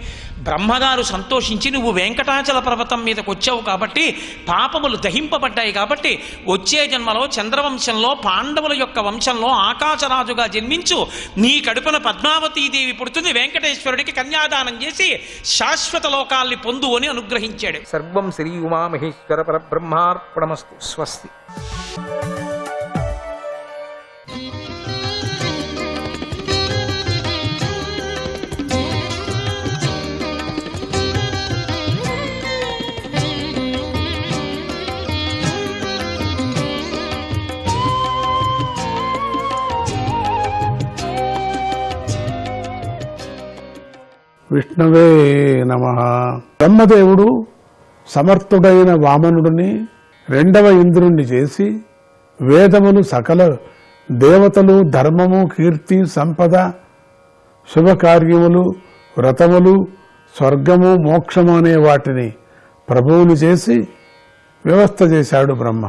బ్రహ్మగారు సంతోషించి, నువ్వు వెంకటాచల పర్వతం మీదకి వచ్చావు కాబట్టి పాపములు దహింపబడ్డాయి కాబట్టి వచ్చే జన్మలో చంద్రవంశంలో పాండవుల యొక్క వంశంలో ఆకాశరాజుగా జన్మించు, నీ కడుపున పద్మావతీదేవి పుడుతుంది, వెంకటేశ్వరుడికి కన్యాదానం చేసి శాశ్వత లోకాల్ని పొందు అని అనుగ్రహించాడు. సర్వం శ్రీ ఉమామహేశ్వర పరబ్రహ్మార్పణమస్తు. స్వస్తి. విష్ణవే నమః. బ్రహ్మదేవుడు సమర్థుడైన వామనుడిని రెండవ ఇంద్రుణ్ణి చేసి వేదములు, సకల దేవతలు, ధర్మము, కీర్తి, సంపద, శుభకార్యములు, వ్రతములు, స్వర్గము, మోక్షము అనే వాటిని ప్రభువులు చేసి వ్యవస్థ చేశాడు బ్రహ్మ.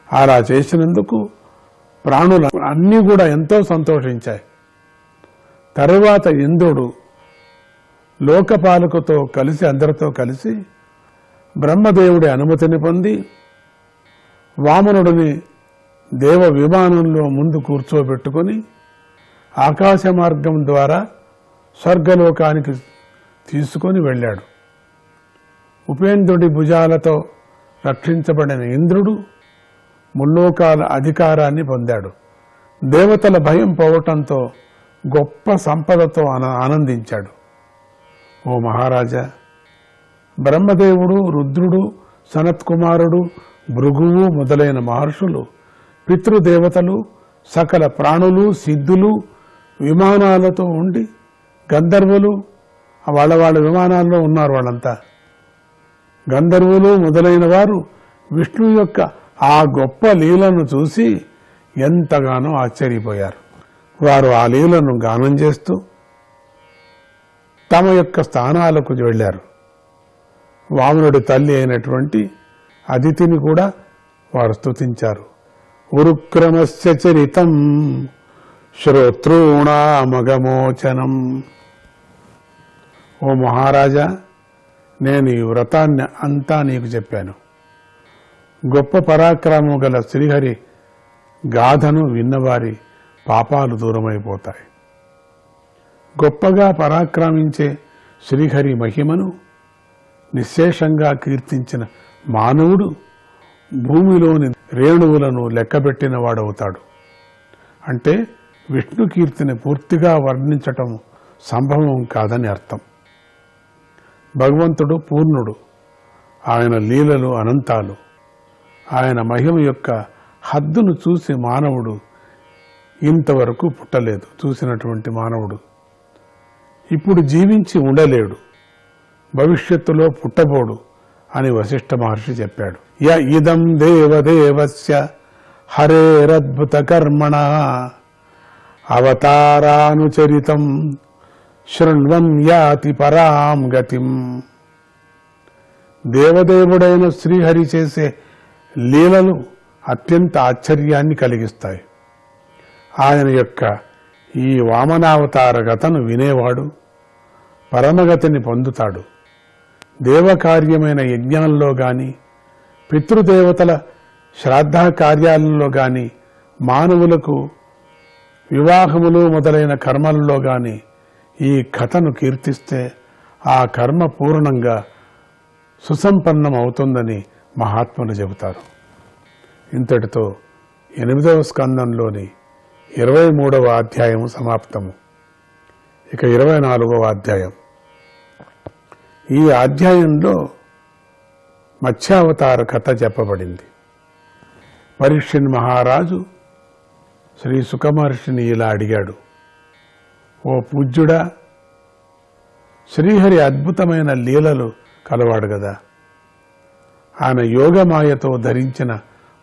అలా చేసినందుకు ప్రాణులు అన్నీ కూడా ఎంతో సంతోషించాయి. తరువాత ఇంద్రుడు లోకపాలకుతో కలిసి అందరితో కలిసి బ్రహ్మదేవుడి అనుమతిని పొంది వామనుడిని దేవ విమానంలో ముందు కూర్చోబెట్టుకుని ఆకాశ మార్గం ద్వారా స్వర్గలోకానికి తీసుకొని వెళ్ళాడు. ఉపేంద్రుడి భుజాలతో రక్షించబడిన ఇంద్రుడు ముల్లోకాల అధికారాన్ని పొందాడు. దేవతల భయం పోవటంతో గొప్ప సంపదతో ఆనందించాడు. ఓ మహారాజా, బ్రహ్మదేవుడు, రుద్రుడు, సనత్కుమారుడు, భృగువు మొదలైన మహర్షులు, పితృదేవతలు, సకల ప్రాణులు, సిద్ధులు విమానాలతో ఉండి, గంధర్వులు వాళ్ళ విమానాల్లో ఉన్నారు. వాళ్ళంతా గంధర్వులు మొదలైన వారు విష్ణు యొక్క ఆ గొప్ప లీలను చూసి ఎంతగానో ఆశ్చర్యపోయారు. వారు ఆ లీలను గానం చేస్తూ తమ యొక్క స్థానాలకు వెళ్లారు. వామనుడి తల్లి అయినటువంటి అదితిని కూడా వారు స్తుతించారు. ఉరుక్రమస్య చరితం శ్రోతృణామగమోచనం. ఓ మహారాజా, నేను ఈ వ్రతాన్ని అంతా నీకు చెప్పాను. గొప్ప పరాక్రమం గల శ్రీహరి గాథను విన్నవారి పాపాలు దూరమైపోతాయి. గొప్పగా పరాక్రమించే శ్రీహరి మహిమను నిశ్శేషంగా కీర్తించిన మానవుడు భూమిలోని రేణువులను లెక్కబెట్టిన వాడవుతాడు. అంటే విష్ణు కీర్తిని పూర్తిగా వర్ణించటం సంభవం కాదని అర్థం. భగవంతుడు పూర్ణుడు, ఆయన లీలలు అనంతాలు. ఆయన మహిమ యొక్క హద్దును చూసి మానవుడు ఇంతవరకు పుట్టలేదు. చూసినటువంటి మానవుడు ఇప్పుడు జీవించి ఉండలేడు, భవిష్యత్తులో పుట్టబోడు అని వశిష్ఠ మహర్షి చెప్పాడు. య ఇదం దేవదేవస్య హరేరద్భుత కర్మణ అవతారానుచరితం శృణ్వన్ యాతి పరాం గతిం. దేవదేవుడైన శ్రీహరి చేసే లీలలు అత్యంత ఆశ్చర్యాన్ని కలిగిస్తాయి. ఆయన యొక్క ఈ వామనావతార గతను వినేవాడు పరమగతిని పొందుతాడు. దేవకార్యమైన యజ్ఞాల్లో గాని, పితృదేవతల శ్రాద్ధ కార్యాలలో గాని, మానవులకు వివాహములు మొదలైన కర్మలలో గాని ఈ కథను కీర్తిస్తే ఆ కర్మ పూర్ణంగా సుసంపన్నం అవుతుందని మహాత్ములు చెబుతారు. ఇంతటితో 8వ స్కందంలోని 23వ అధ్యాయము సమాప్తము. ఇక 24వ అధ్యాయం. ఈ అధ్యాయంలో మత్స్యావతార కథ చెప్పబడింది. పరీక్షణ్ మహారాజు శ్రీ సుఖమహర్షిని ఇలా అడిగాడు. ఓ పూజ్యుడా, శ్రీహరి అద్భుతమైన లీలలు కలవాడు గదా. ఆయన యోగమాయతో ధరించిన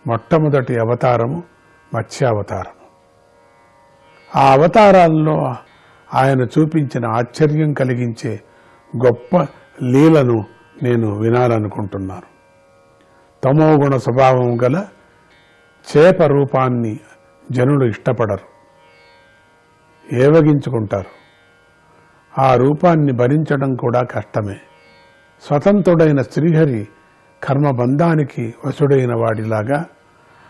మొట్టమొదటి అవతారము మత్స్యావతారము. ఆ అవతారాల్లో ఆయన చూపించిన ఆశ్చర్యం కలిగించే గొప్ప లీలను నేను వినాలనుకుంటున్నాను. తమోగుణ స్వభావం గల చేప రూపాన్ని జనులు ఇష్టపడరు, ఏవగించుకుంటారు. ఆ రూపాన్ని భరించడం కూడా కష్టమే. స్వతంత్రుడైన శ్రీహరి కర్మబంధానికి వశుడైన వాడిలాగా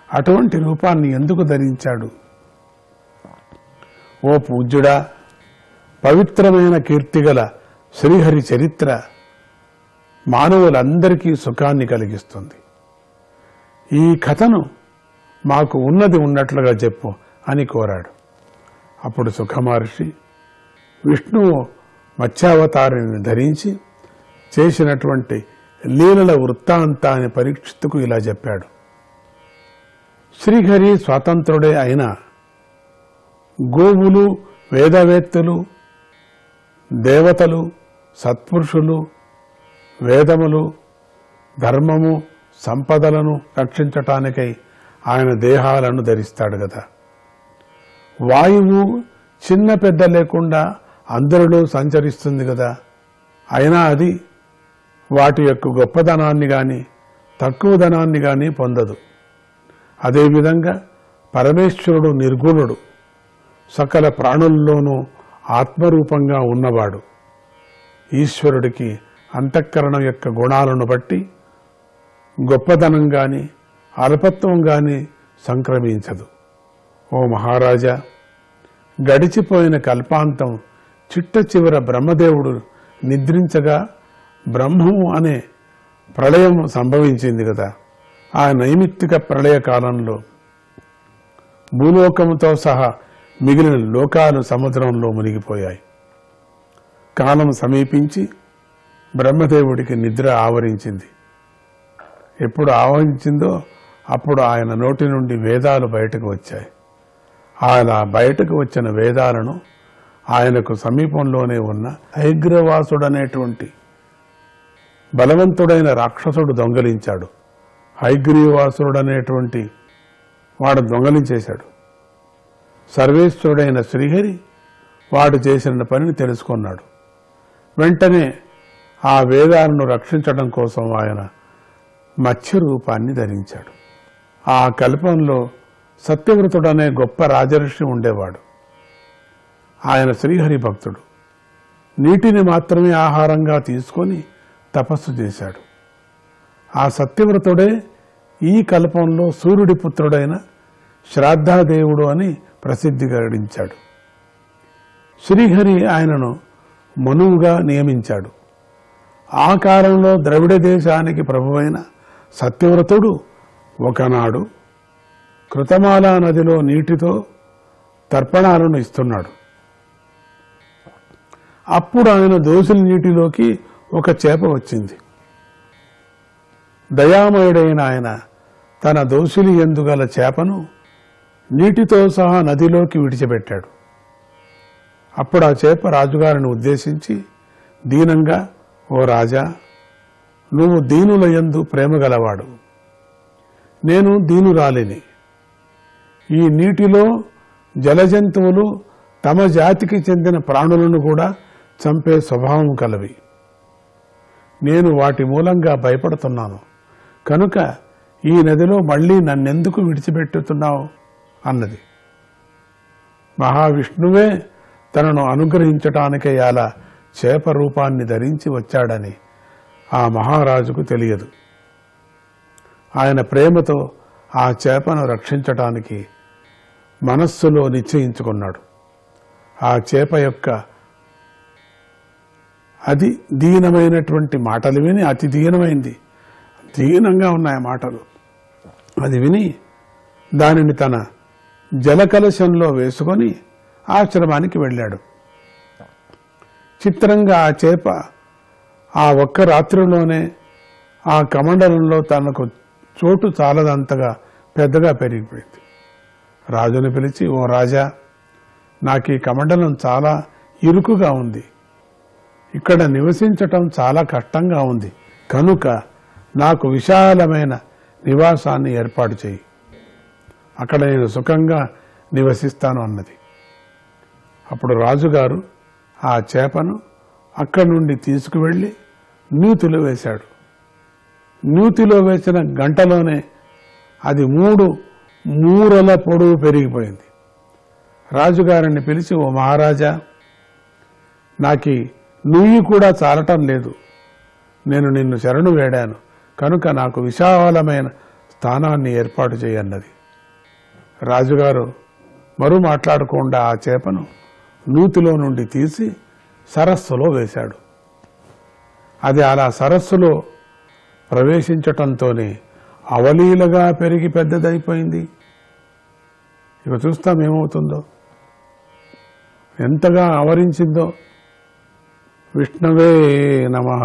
అటువంటి రూపాన్ని ఎందుకు ధరించాడు? ఓ పూజ్యుడా, పవిత్రమైన కీర్తిగల శ్రీహరి చరిత్ర మానవులందరికీ సుఖాన్ని కలిగిస్తుంది. ఈ కథను మాకు ఉన్నది ఉన్నట్లుగా చెప్పు అని కోరాడు. అప్పుడు సుఖమహర్షి విష్ణువు మత్స్యావతారాన్ని ధరించి చేసినటువంటి లీలల వృత్తాంతాన్ని పరీక్షిత్తుకు ఇలా చెప్పాడు. శ్రీహరి స్వాతంత్రుడే అయినా గోవులు, వేదవేత్తలు, దేవతలు, సత్పురుషులు, వేదములు, ధర్మము, సంపదలను రక్షించటానికై ఆయన దేహాలను ధరిస్తాడు కదా. వాయువు చిన్న పెద్ద లేకుండా అందరిలో సంచరిస్తుంది కదా. అయినా అది వాటి యొక్క గొప్పదనాన్ని గాని తక్కువదనాన్ని గాని పొందదు. అదేవిధంగా పరమేశ్వరుడు నిర్గుణుడు, సకల ప్రాణుల్లోనూ ఆత్మరూపంగా ఉన్నవాడు. ఈశ్వరుడికి అంతఃకరణం యొక్క గుణాలను బట్టి గొప్పదనం గాని అల్పత్వం గాని సంక్రమించదు. ఓ మహారాజా, గడిచిపోయిన కల్పాంతం చిట్ట చివర బ్రహ్మదేవుడు నిద్రించగా బ్రహ్మము అనే ప్రళయం సంభవించింది కదా. ఆ నైమిత్తిక ప్రళయ కాలంలో భూలోకముతో సహా మిగిలిన లోకాలు సముద్రంలో మునిగిపోయాయి. కాలం సమీపించి బ్రహ్మదేవుడికి నిద్ర ఆవరించింది. ఎప్పుడు ఆవరించిందో అప్పుడు ఆయన నోటి నుండి వేదాలు బయటకు వచ్చాయి. అలా బయటకు వచ్చిన వేదాలను ఆయనకు సమీపంలోనే ఉన్న హైగ్రీవాసుడనేటువంటి బలవంతుడైన రాక్షసుడు దొంగలించాడు. హైగ్రీవాసుడనేటువంటి వాడు దొంగలించేశాడు. సర్వేశ్వరుడైన శ్రీహరి వాడు చేసిన పనిని తెలుసుకున్నాడు. వెంటనే ఆ వేదాలను రక్షించడం కోసం ఆయన మత్స్య రూపాన్ని ధరించాడు. ఆ కల్పంలో సత్యవ్రతుడనే గొప్ప రాజర్షి ఉండేవాడు. ఆయన శ్రీహరి భక్తుడు. నీటిని మాత్రమే ఆహారంగా తీసుకొని తపస్సు చేశాడు. ఆ సత్యవ్రతుడే ఈ కల్పంలో సూర్యుడి పుత్రుడైన శ్రాద్ధాదేవుడు అని ప్రసిద్ధి గడించాడు. శ్రీహరి ఆయనను మనువుగా నియమించాడు. ఆ కాలంలో ద్రవిడ దేశానికి ప్రభువైన సత్యవ్రతుడు ఒకనాడు కృతమాలా నదిలో నీటితో తర్పణాలను ఇస్తున్నాడు. అప్పుడు ఆయన దోసిలి నీటిలోకి ఒక చేప వచ్చింది. దయామయుడైన ఆయన తన దోసిలి యందు గల చేపను నీటితో సహా నదిలోకి విడిచిపెట్టాడు. అప్పుడు ఆ చేప రాజుగారిని ఉద్దేశించి దీనంగా, ఓ రాజా, నువ్వు దీనుల యందు ప్రేమ గలవాడు, నేను దీనురాలిని. ఈ నీటిలో జలజంతువులు తమ జాతికి చెందిన ప్రాణులను కూడా చంపే స్వభావం కలవి. నేను వాటి మూలంగా భయపడుతున్నాను. కనుక ఈ నదిలో మళ్లీ నన్నెందుకు విడిచిపెట్టుతున్నావు అన్నది. మహావిష్ణువే తనను అనుగ్రహించటానికే అలా చేప రూపాన్ని ధరించి వచ్చాడని ఆ మహారాజుకు తెలియదు. ఆయన ప్రేమతో ఆ చేపను రక్షించటానికి మనస్సులో నిశ్చయించుకున్నాడు. ఆ చేప యొక్క అది దీనమైనటువంటి మాటలు విని, అతి దీనమైంది, దీనంగా ఉన్నాయి మాటలు, అది విని దానిని తన జలకలశంలో వేసుకొని ఆశ్రమానికి వెళ్ళాడు. చిత్రంగా ఆ చేప ఆ ఒక్క రాత్రిలోనే ఆ కమండలంలో తనకు చోటు చాలదంతగా పెద్దగా పెరిగిపోయింది. రాజును పిలిచి, ఓ రాజా, నాకు ఈ కమండలం చాలా ఇరుకుగా ఉంది, ఇక్కడ నివసించటం చాలా కష్టంగా ఉంది, కనుక నాకు విశాలమైన నివాసాన్ని ఏర్పాటు చేయి, అక్కడ నేను సుఖంగా నివసిస్తాను అన్నది. అప్పుడు రాజుగారు ఆ చేపను అక్కడి నుండి తీసుకువెళ్లి నూతిలో వేశాడు. నూతిలో వేసిన గంటలోనే అది 3 మూరల పొడవు పెరిగిపోయింది. రాజుగారిని పిలిచి, ఓ మహారాజా, నాకి నుయ్యి కూడా చాలటం లేదు, నేను నిన్ను శరణు వేడాను, కనుక నాకు విశాలమైన స్థానాన్ని ఏర్పాటు చేయన్నది. రాజుగారు మరో మాట్లాడకుండా ఆ చేపను నూతిలో నుండి తీసి సరస్సులో వేశాడు. అది అలా సరస్సులో ప్రవేశించటంతోనే అవలీలగా పెరిగి పెద్దదైపోయింది. ఇక చూస్తాం ఏమవుతుందో, ఎంతగా ఆవరించిందో. విష్ణవే నమః.